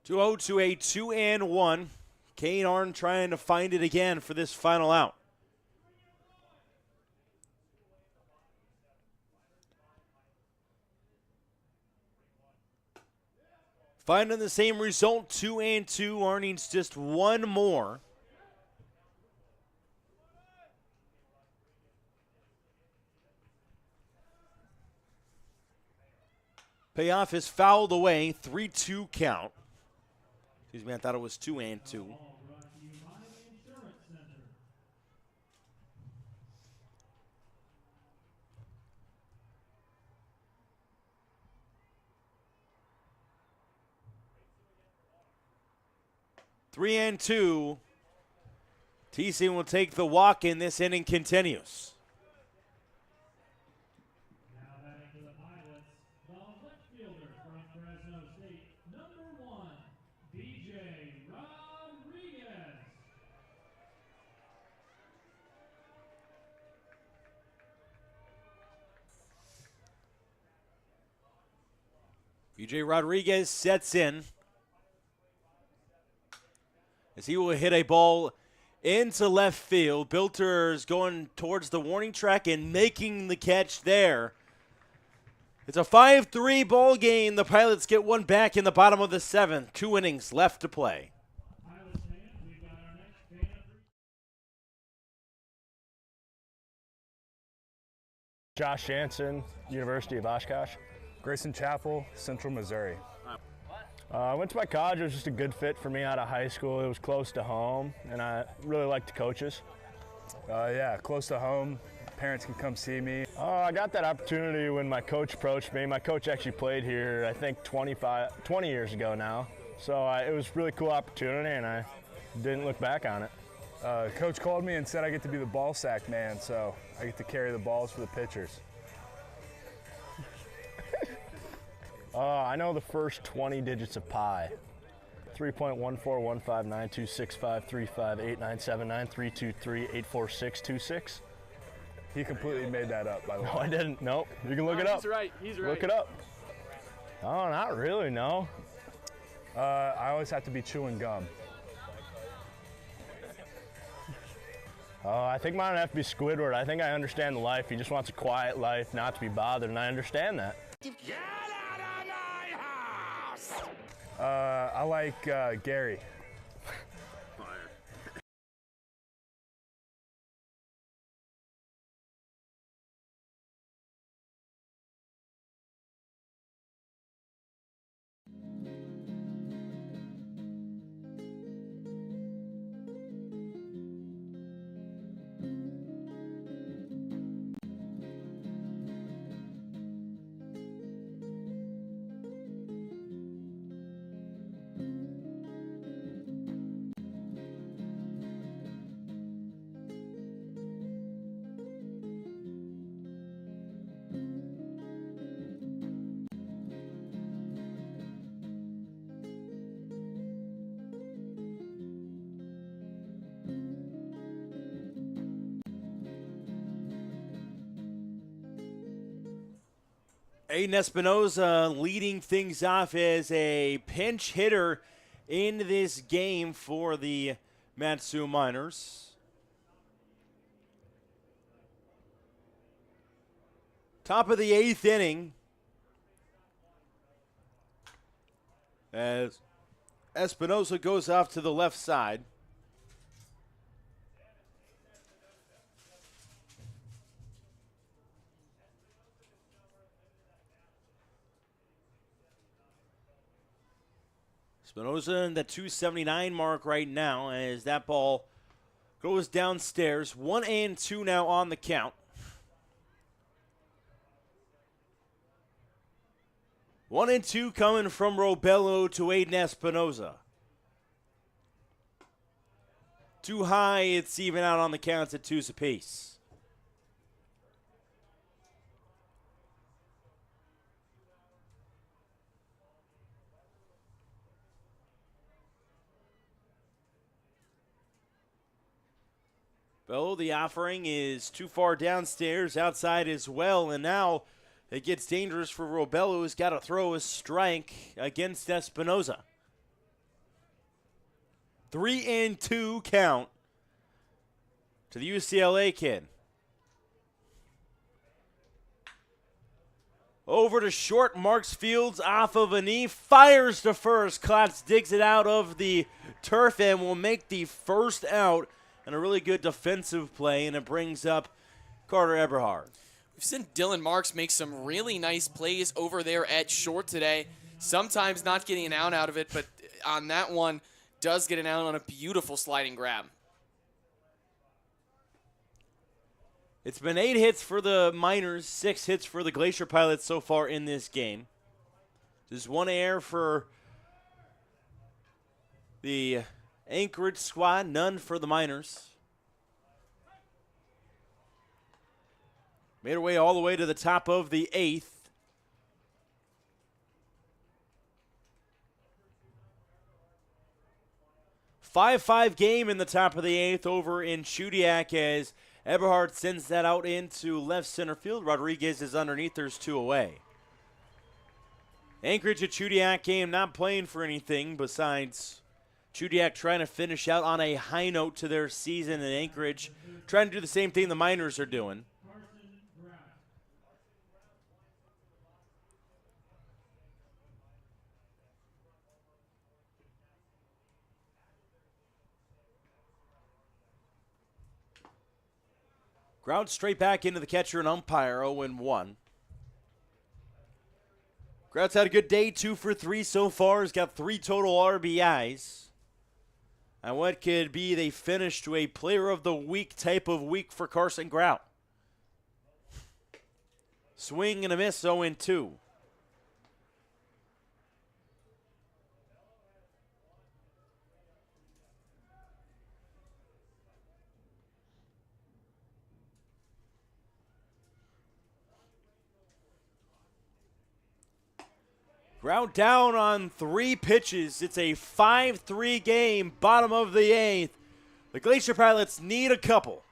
To 0 to a 2-1. Kate Arn trying to find it again for this final out. Finding the same result, 2-2. Arn needs just one more. Payoff is fouled away, 3-2 count. Excuse me, I thought it was 2-2. Three and 2. TC will take the walk in. This inning continues. Now batting for the Pilots, the left fielder from Fresno State, number 1, DJ Rodriguez. BJ Rodriguez sets in as he will hit a ball into left field. Bilter's going towards the warning track and making the catch there. It's a 5-3 ball game. The Pilots get one back in the bottom of the 7th. 2 innings left to play. Pilots fans, we've got our next fan of Josh Jansen, University of Oshkosh. Grayson Chapel, Central Missouri. I went to my college. It was just a good fit for me out of high school. It was close to home, and I really liked the coaches. Yeah, close to home. Parents can come see me. I got that opportunity when my coach approached me. My coach actually played here, I think, 20 years ago now. So it was a really cool opportunity, and I didn't look back on it. Coach called me and said I get to be the ball sack man, so I get to carry the balls for the pitchers. I know the first 20 digits of pi. 3.1415926535897932384626. He completely made that up, by the way. No, I didn't. Nope. You can look it up. He's right. He's right. Look it up. Oh, not really, no. I always have to be chewing gum. I think mine would have to be Squidward. I think I understand the life. He just wants a quiet life, not to be bothered, and I understand that. I like Gary. Aiden Espinoza leading things off as a pinch hitter in this game for the Matsu Miners. Top of the 8th inning, as Espinoza goes off to the left side. Espinoza in the 279 mark right now as that ball goes downstairs. 1-2 now on the count. 1-2 coming from Robello to Aiden Espinoza. Too high, it's even out on the counts at 2s apiece. Bello, the offering is too far downstairs, outside as well, and now it gets dangerous for Robello, who's got to throw a strike against Espinoza. 3-2 count to the UCLA kid. Over to short, Marks Fields off of a knee, fires to first. Klotz digs it out of the turf and will make the first out, and a really good defensive play, and it brings up Carter Eberhard. We've seen Dylan Marks make some really nice plays over there at short today. Sometimes not getting an out of it, but on that one, does get an out on a beautiful sliding grab. It's been 8 hits for the Miners, 6 hits for the Glacier Pilots so far in this game. There's 1 error for the Anchorage squad, none for the Miners. Made our way all the way to the top of the 8th. Five game in the top of the 8th over in Chudiak as Eberhard sends that out into left center field. Rodriguez is underneath. There's 2 away. Anchorage at Chudiak game not playing for anything besides Chudiak trying to finish out on a high note to their season, and Anchorage trying to do the same thing the Miners are doing. Ground straight back into the catcher and umpire, 0-1. Ground's had a good day, 2 for 3 so far. He's got 3 total RBIs. And what could be the finish to a player of the week type of week for Carson Grout. Swing and a miss, 0-2. Grout down on 3 pitches. It's a 5-3 game, bottom of the 8th. The Glacier Pilots need a couple.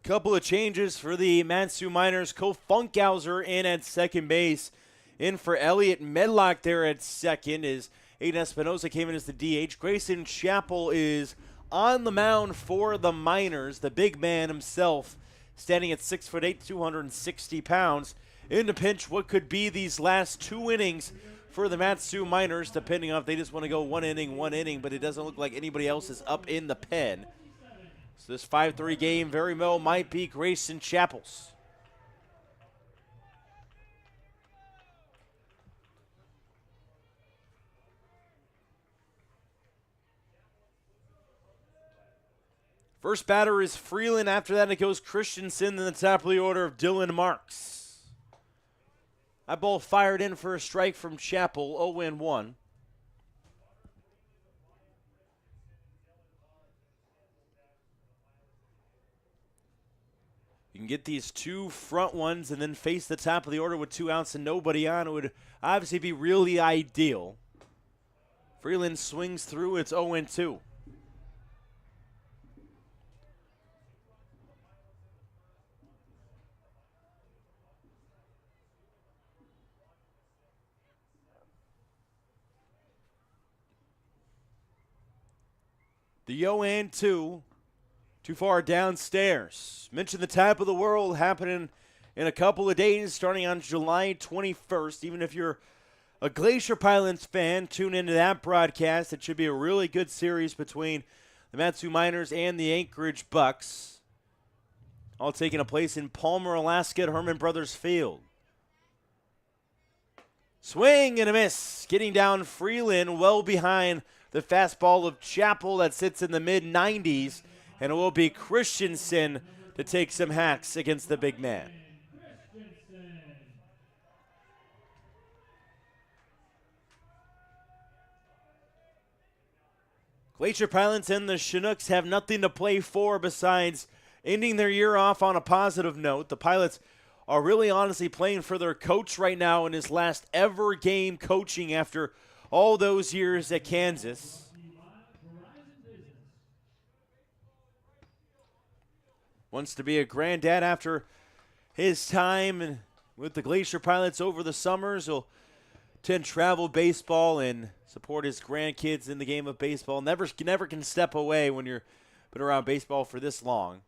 Couple of changes for the Matsu Miners. Cole Funkhauser in at second base. In for Elliot Medlock there at second as Aiden Espinosa came in as the DH. Grayson Chappell is on the mound for the Miners. The big man himself standing at 6'8", 260 pounds. In the pinch, what could be these last 2 innings for the Matsu Miners, depending on if they just want to go one inning, but it doesn't look like anybody else is up in the pen. So this 5-3 game very well might be Grayson Chappell's. First batter is Freeland. After that, it goes Christensen in the top of the order of Dylan Marks. That ball fired in for a strike from Chappell, 0-1. You can get these 2 front ones and then face the top of the order with 2 outs and nobody on. It would obviously be really ideal. Freeland swings through. It's 0-2. The 0-2. Too far downstairs. Mentioned the Tap of the World happening in a couple of days, starting on July 21st. Even if you're a Glacier Pilots fan, tune into that broadcast. It should be a really good series between the Matsu Miners and the Anchorage Bucks. All taking place in Palmer, Alaska at Herman Brothers Field. Swing and a miss. Getting down Freeland well behind the fastball of Chappell that sits in the mid-90s. And it will be Christensen to take some hacks against the big man. Glacier Pilots and the Chinooks have nothing to play for besides ending their year off on a positive note. The Pilots are really honestly playing for their coach right now in his last ever game coaching after all those years at Kansas. Wants to be a granddad after his time with the Glacier Pilots over the summers. He'll attend travel baseball and support his grandkids in the game of baseball. Never can step away when you've been around baseball for this long.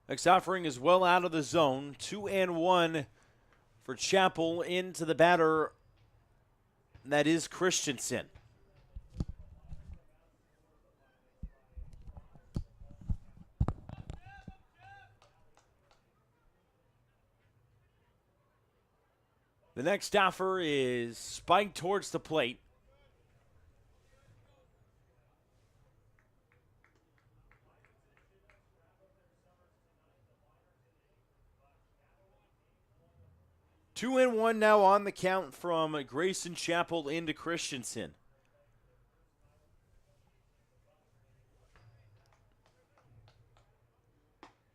Next offering is well out of the zone. 2-1 for Chappell into the batter. That is Christensen. The next offer is spiked towards the plate. Two and one now on the count from Grayson Chappell into Christensen.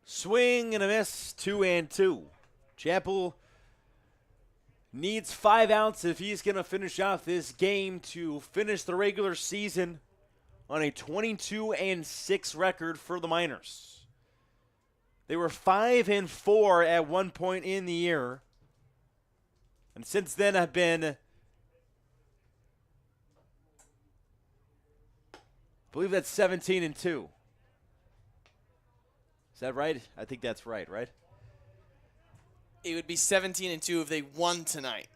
Swing and a miss, 2-2. Chappell needs 5 outs if he's going to finish off this game to finish the regular season on a 22-6 record for the Miners. They were 5-4 at one point in the year. And since then have been, I believe that's 17-2. Is that right? I think that's right? It would be 17-2 if they won tonight.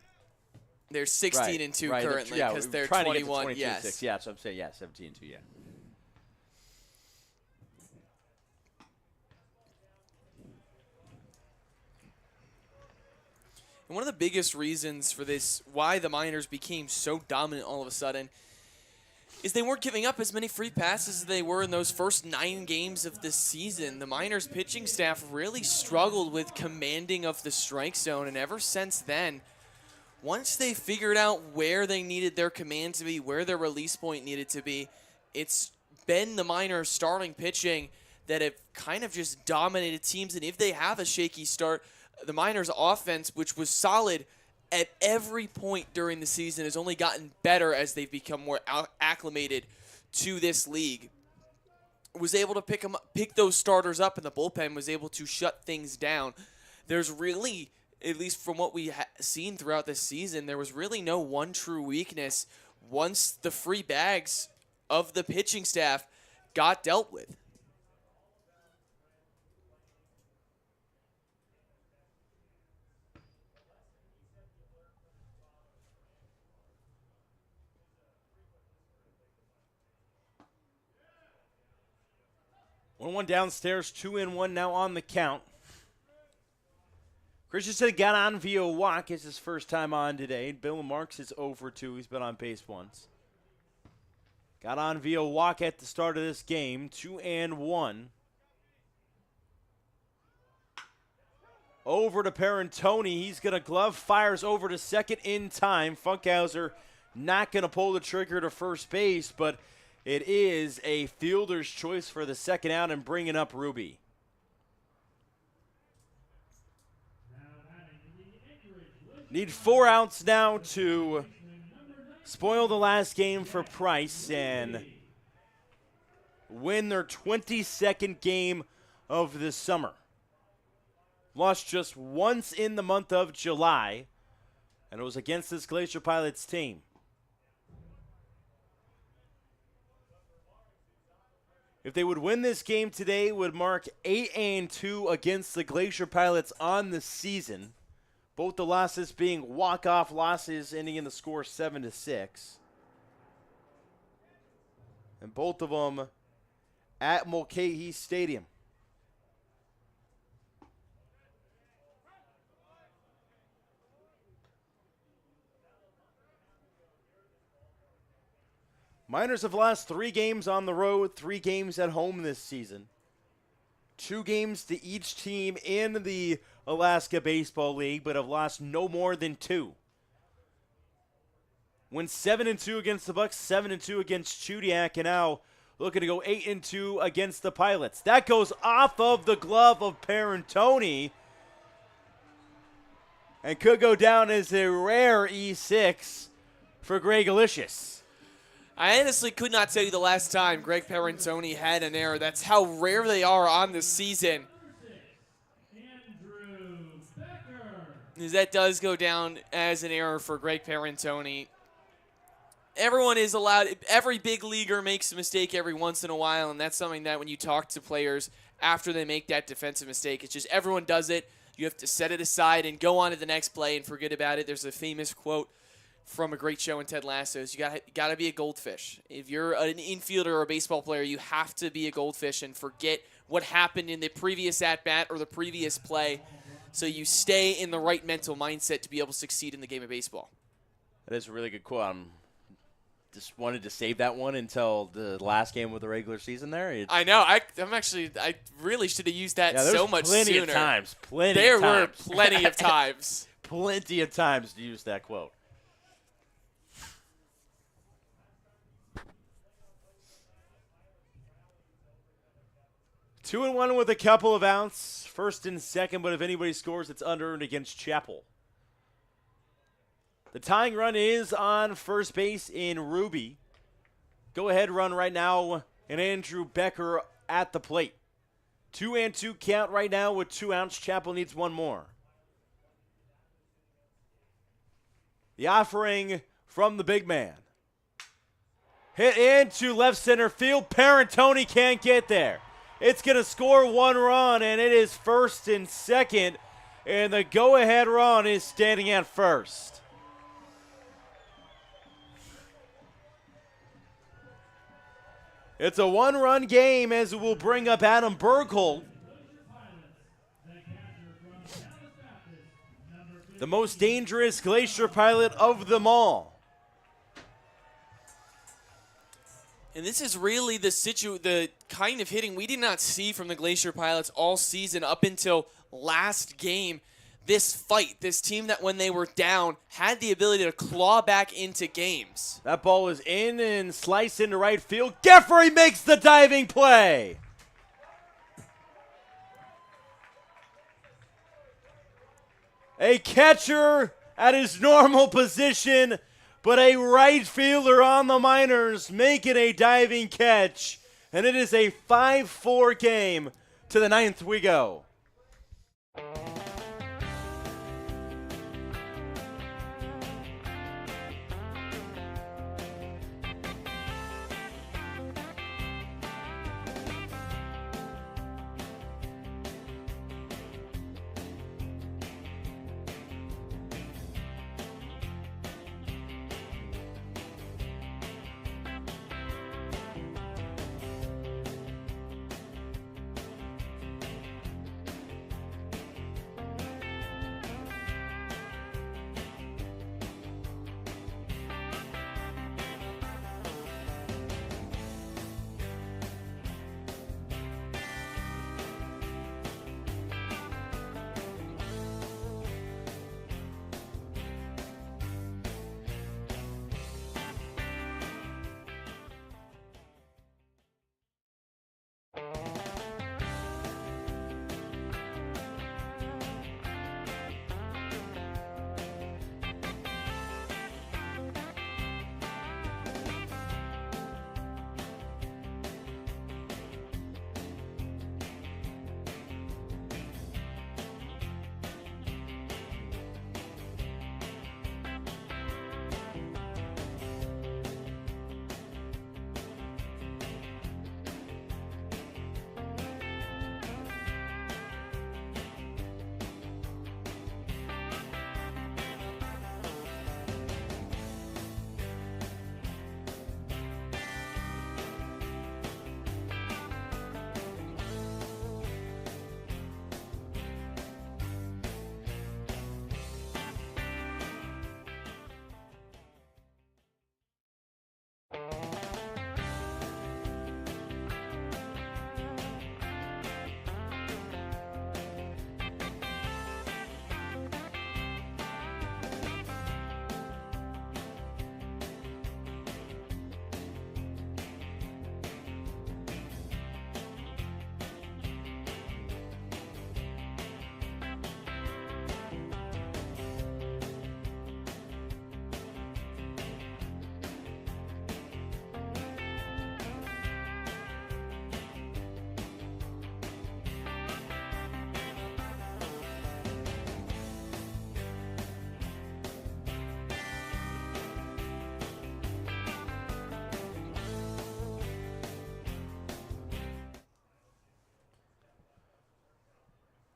They're 16-2 currently because they're 21. Yes. Yeah, that's what I'm saying. Yeah, 17-2. Yeah. And one of the biggest reasons for this, why the Miners became so dominant all of a sudden, is they weren't giving up as many free passes as they were in those first 9 games of the season. The Miners pitching staff really struggled with commanding of the strike zone, and ever since then, once they figured out where they needed their command to be, where their release point needed to be, it's been the Miners starting pitching that have kind of just dominated teams. And if they have a shaky start, the Miners' offense, which was solid at every point during the season, has only gotten better as they've become more acclimated to this league. Was able to pick those starters up, and the bullpen was able to shut things down. There's really, at least from what we seen throughout this season, there was really no one true weakness once the free bags of the pitching staff got dealt with. One downstairs, 2-1 now on the count. Christensen got on via walk. It's his first time on today. Bill Marks is 0-2. He's been on base once. Got on via walk at the start of this game, 2-1. Over to Parentoni. He's going to glove, fires over to second in time. Funkhauser not going to pull the trigger to first base, but it is a fielder's choice for the second out and bringing up Ruby. Need 4 outs now to spoil the last game for Price and win their 22nd game of the summer. Lost just once in the month of July, and it was against this Glacier Pilots team. If they would win this game today, it would mark 8-2 against the Glacier Pilots on the season. Both the losses being walk-off losses, ending in the score 7-6. And both of them at Mulcahy Stadium. Miners have lost 3 games on the road, 3 games at home this season. 2 games to each team in the Alaska Baseball League, but have lost no more than 2. Went 7-2 against the Bucks, 7-2 against Chudiak, and now looking to go 8-2 against the Pilots. That goes off of the glove of Parentoni and could go down as a rare E6 for Greg Alicious. I honestly could not tell you the last time Greg Parentoni had an error. That's how rare they are on the season. That does go down as an error for Greg Parentoni. Everyone is allowed, every big leaguer makes a mistake every once in a while, and that's something that when you talk to players after they make that defensive mistake, it's just everyone does it. You have to set it aside and go on to the next play and forget about it. There's a famous quote from a great show in Ted Lasso's. You got to be a goldfish. If you're an infielder or a baseball player, you have to be a goldfish and forget what happened in the previous at-bat or the previous play, so you stay in the right mental mindset to be able to succeed in the game of baseball. That is a really good quote. Just wanted to save that one until the last game of the regular season there. I know. I really should have used that so much sooner. Plenty of times. There were plenty of times. Plenty of times to use that quote. Two and one with a couple of outs. First and second, but if anybody scores, it's unearned against Chapel. The tying run is on first base in Ruby. Go-ahead run right now, and Andrew Becker at the plate. 2-2 count right now with 2 outs. Chapel needs 1 more. The offering from the big man. Hit into left center field. Parentoni can't get there. It's going to score 1 run, and it is first and second, and the go-ahead run is standing at first. It's a 1-run game as it will bring up Adam Bergholt, the most dangerous Glacier Pilot of them all. And this is really the kind of hitting we did not see from the Glacier Pilots all season up until last game. This fight, this team that when they were down had the ability to claw back into games. That ball is in and sliced into right field. Geffrey makes the diving play. A catcher at his normal position, but a right fielder on the minors making a diving catch. And it is a 5-4 game. To the 9th we go.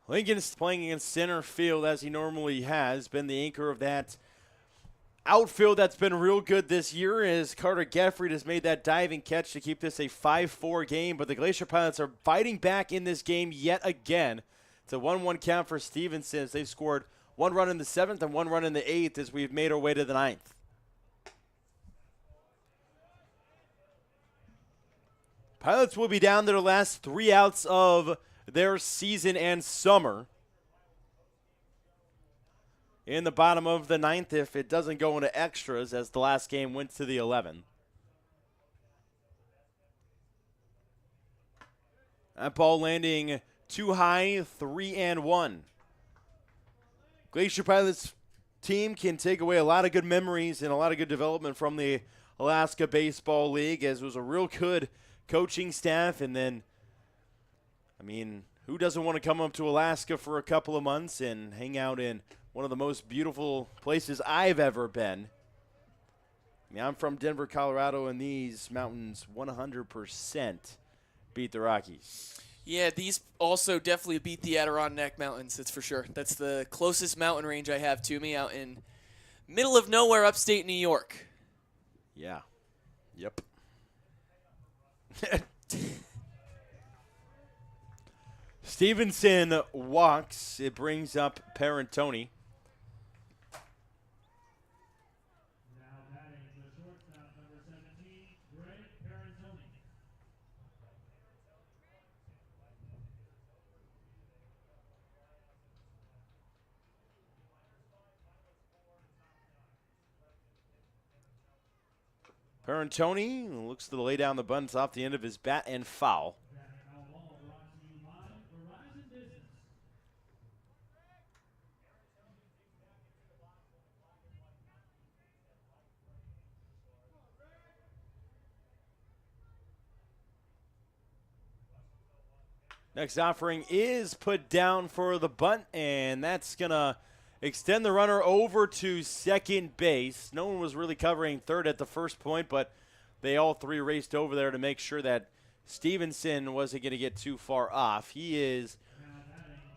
Lincoln's playing against center field as he normally has, been the anchor of that outfield that's been real good this year as Carter Geffried has made that diving catch to keep this a 5-4 game. But the Glacier Pilots are fighting back in this game yet again. It's a 1-1 count for Stevenson as they've scored 1 run in the 7th and 1 run in the 8th as we've made our way to the 9th. Pilots will be down to their last 3 outs of their season and summer in the bottom of the 9th if it doesn't go into extras, as the last game went to the 11th. That ball landing too high, 3-1. Glacier Pilots team can take away a lot of good memories and a lot of good development from the Alaska Baseball League, as it was a real good coaching staff. And then, I mean, who doesn't want to come up to Alaska for a couple of months and hang out in one of the most beautiful places I've ever been? I mean, I'm from Denver, Colorado, and these mountains 100% beat the Rockies. Yeah, these also definitely beat the Adirondack Mountains, that's for sure. That's the closest mountain range I have to me, out in middle of nowhere, upstate New York. Yeah. Yep. Stevenson walks. It brings up Parentoni. Now batting the shortstop, number 17, Greg Parentoni. Parentoni looks to lay down the buns off the end of his bat and foul. Foul ball brought to you by Verizon Business. Next offering is put down for the bunt, and that's going to extend the runner over to second base. No one was really covering third at the first point, but they all three raced over there to make sure that Stevenson wasn't going to get too far off. He is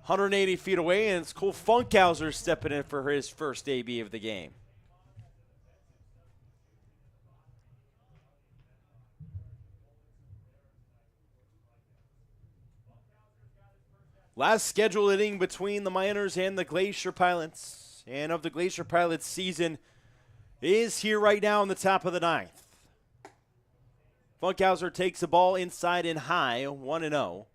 180 feet away, and it's Cole Funkhauser stepping in for his first AB of the game. Last scheduled inning between the Miners and the Glacier Pilots, and of the Glacier Pilots season is here right now in the top of the ninth. Funkhauser takes the ball inside and high, 1-0.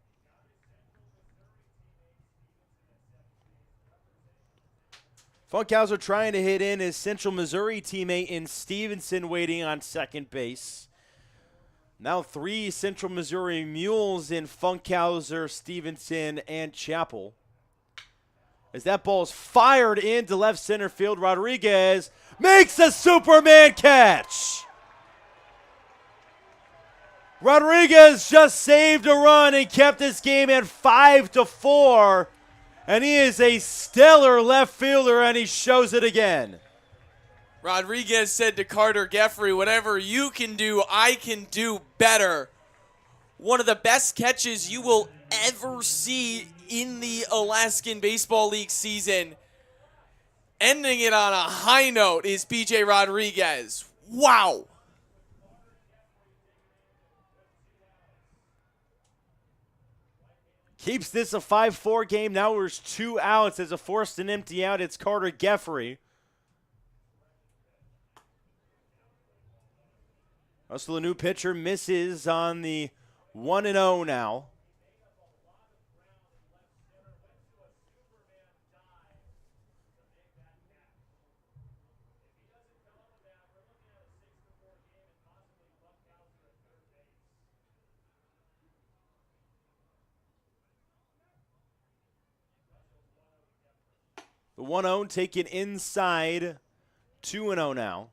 Funkhauser trying to hit in his Central Missouri teammate in Stevenson waiting on second base. Now 3 Central Missouri Mules in Funkhauser, Stevenson, and Chappell. As that ball is fired into left center field, Rodriguez makes a Superman catch. Rodriguez just saved a run and kept this game at 5-4. And he is a stellar left fielder, and he shows it again. Rodriguez said to Carter Geffrey, whatever you can do, I can do better. One of the best catches you will ever see in the Alaskan Baseball League season. Ending it on a high note is B.J. Rodriguez. Wow. Keeps this a 5-4 game. Now there's 2 outs as a forced and empty out. It's Carter Geffrey. Russell, a new pitcher, misses on the 1-0 now. The 1-0 taken inside, 2-0 now.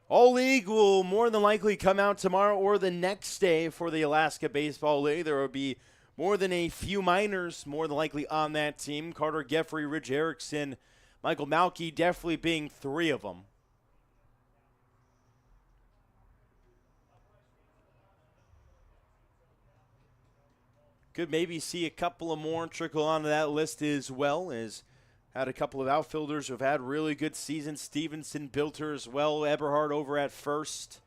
All League will more than likely come out tomorrow or the next day for the Alaska Baseball League. There will be more than a few minors more than likely on that team. Carter Geffrey, Rich Erickson, Michael Malky definitely being 3 of them. Could maybe see a couple of more trickle onto that list as well, as had a couple of outfielders who have had really good seasons. Stevenson, Bilter as well, Eberhard over at first.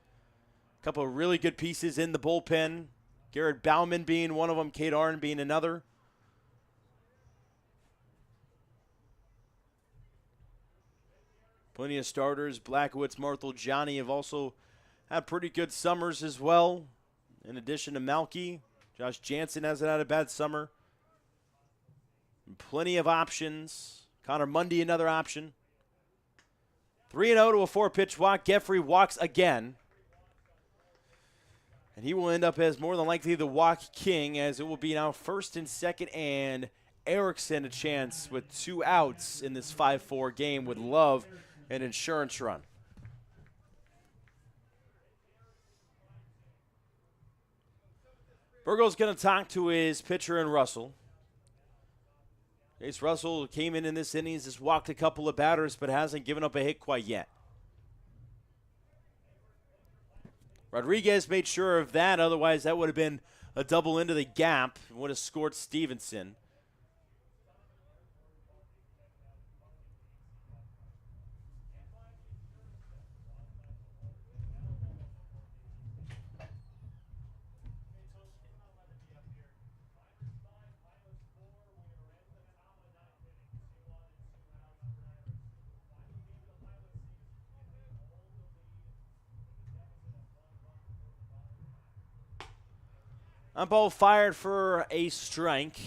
A couple of really good pieces in the bullpen. Garrett Bauman being one of them, Kate Arn being another. Plenty of starters. Blackowitz, Marthel, Johnny have also had pretty good summers as well. In addition to Malky, Josh Jansen hasn't had a bad summer. Plenty of options. Connor Mundy, another option. 3-0 to a 4-pitch walk. Geffrey walks again. And he will end up as more than likely the walk king, as it will be now first and second, and Erickson a chance with 2 outs in this 5-4 game with Love an insurance run. Burgo's going to talk to his pitcher in Russell. Chase Russell came in this inning, has walked a couple of batters, but hasn't given up a hit quite yet. Rodriguez made sure of that, otherwise that would have been a double into the gap and would have scored Stevenson. On ball fired for a strike.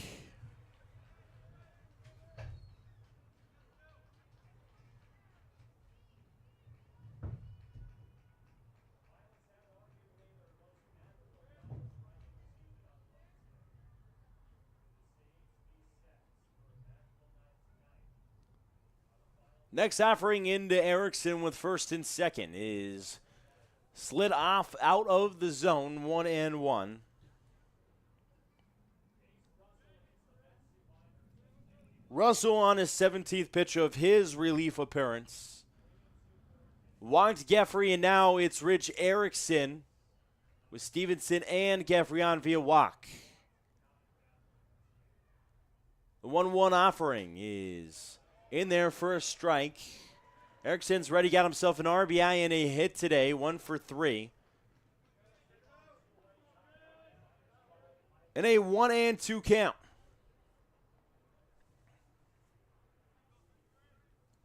Next offering into Erickson with first and second is Slid off out of the zone, 1-1. Russell on his 17th pitch of his relief appearance. Walked Geffrey, and now it's Rich Erickson with Stevenson and Geffrey on via walk. The 1-1 offering is in there for a strike. Erickson's ready, got himself an RBI and a hit today, 1 for 3. And a 1-2 count.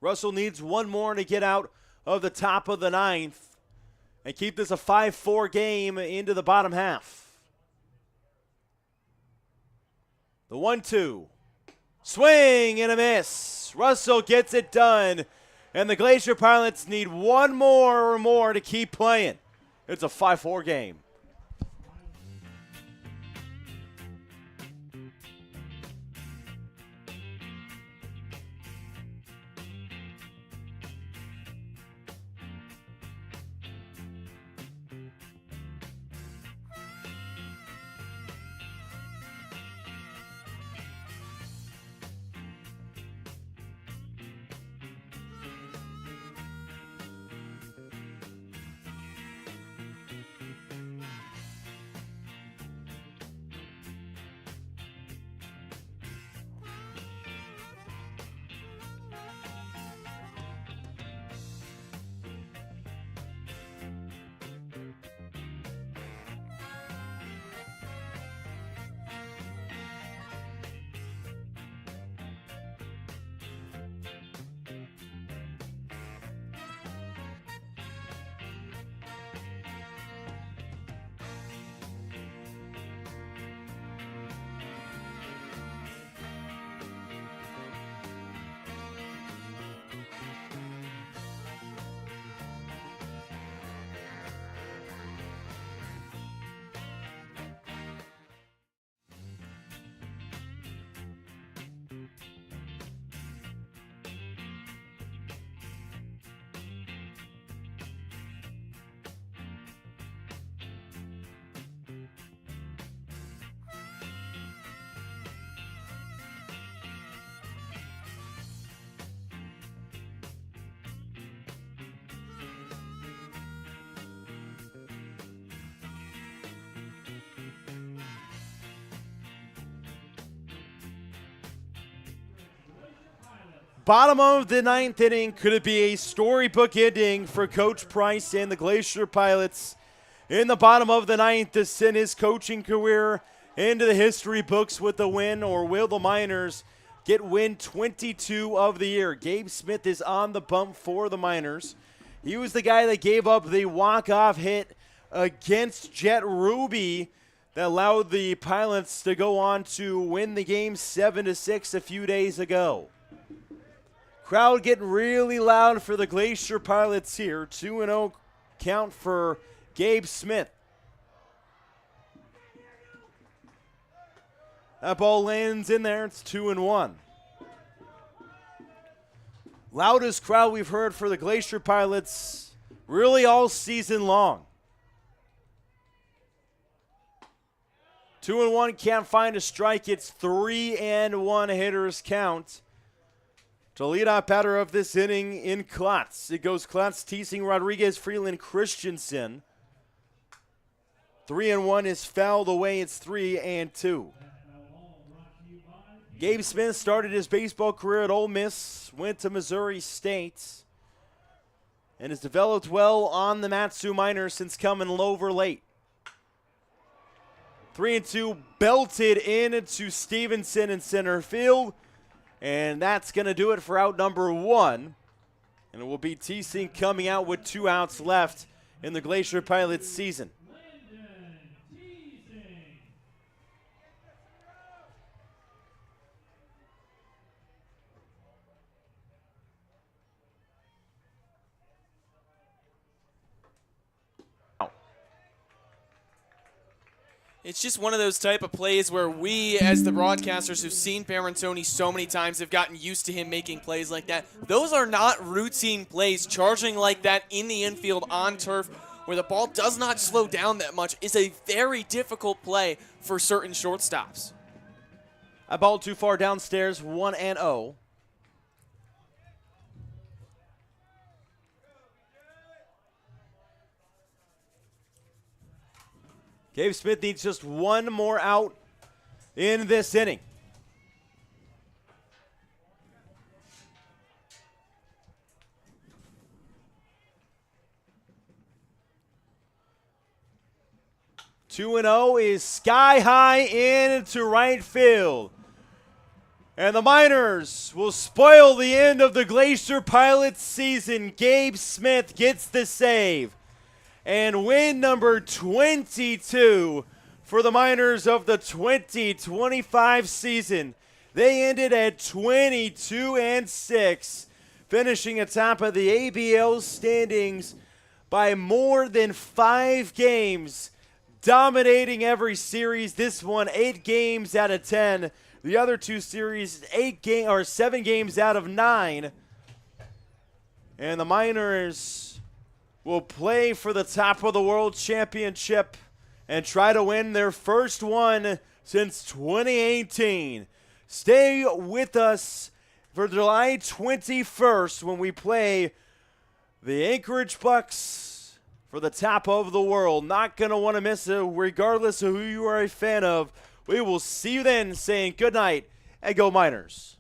Russell needs one more to get out of the top of the ninth and keep this a 5-4 game into the bottom half. The 1-2. Swing and a miss. Russell gets it done. And the Glacier Pilots need one more or more to keep playing. It's a 5-4 game. Bottom of the ninth inning. Could it be a storybook ending for Coach Price and the Glacier Pilots in the bottom of the ninth to send his coaching career into the history books with the win, or will the Miners get win 22 of the year? Gabe Smith is on the bump for the Miners. He was the guy that gave up the walk-off hit against Jet Ruby that allowed the Pilots to go on to win the game 7-6 a few days ago. Crowd getting really loud for the Glacier Pilots here. 2-0 count for Gabe Smith. That ball lands in there. It's 2-1. Loudest crowd we've heard for the Glacier Pilots really all season long. 2-1, can't find a strike. It's 3-1 hitters count. To lead off batter of this inning in Klotz. It goes Klotz, Teasing, Rodriguez, Freeland, Christensen. 3-1 is fouled away. It's 3-2. Gabe Smith started his baseball career at Ole Miss, went to Missouri State, and has developed well on the Matsu Miners since coming over late. 3-2 belted into Stevenson in center field. And that's going to do it for out number one. And it will be Teasing coming out with 2 outs left in the Glacier Pilots season. Landon Teasing. It's just one of those type of plays where we, as the broadcasters who've seen Parentoni so many times, have gotten used to him making plays like that. Those are not routine plays. Charging like that in the infield on turf where the ball does not slow down that much, is a very difficult play for certain shortstops. A ball too far downstairs, 1-0. Gabe Smith needs just one more out in this inning. Two and 0 is sky high into right field. And the Miners will spoil the end of the Glacier Pilots season. Gabe Smith gets the save. And win number 22 for the Miners of the 2025 season. They ended at 22-6, finishing atop of the ABL standings by more than 5 games, dominating every series. This one 8 games out of 10. The other 2 series 7 games out of 9. And the Miners will play for the top of the World Championship and try to win their first one since 2018. Stay with us for July 21st when we play the Anchorage Bucks for the top of the world. Not going to want to miss it regardless of who you are a fan of. We will see you then, saying good night and go Miners.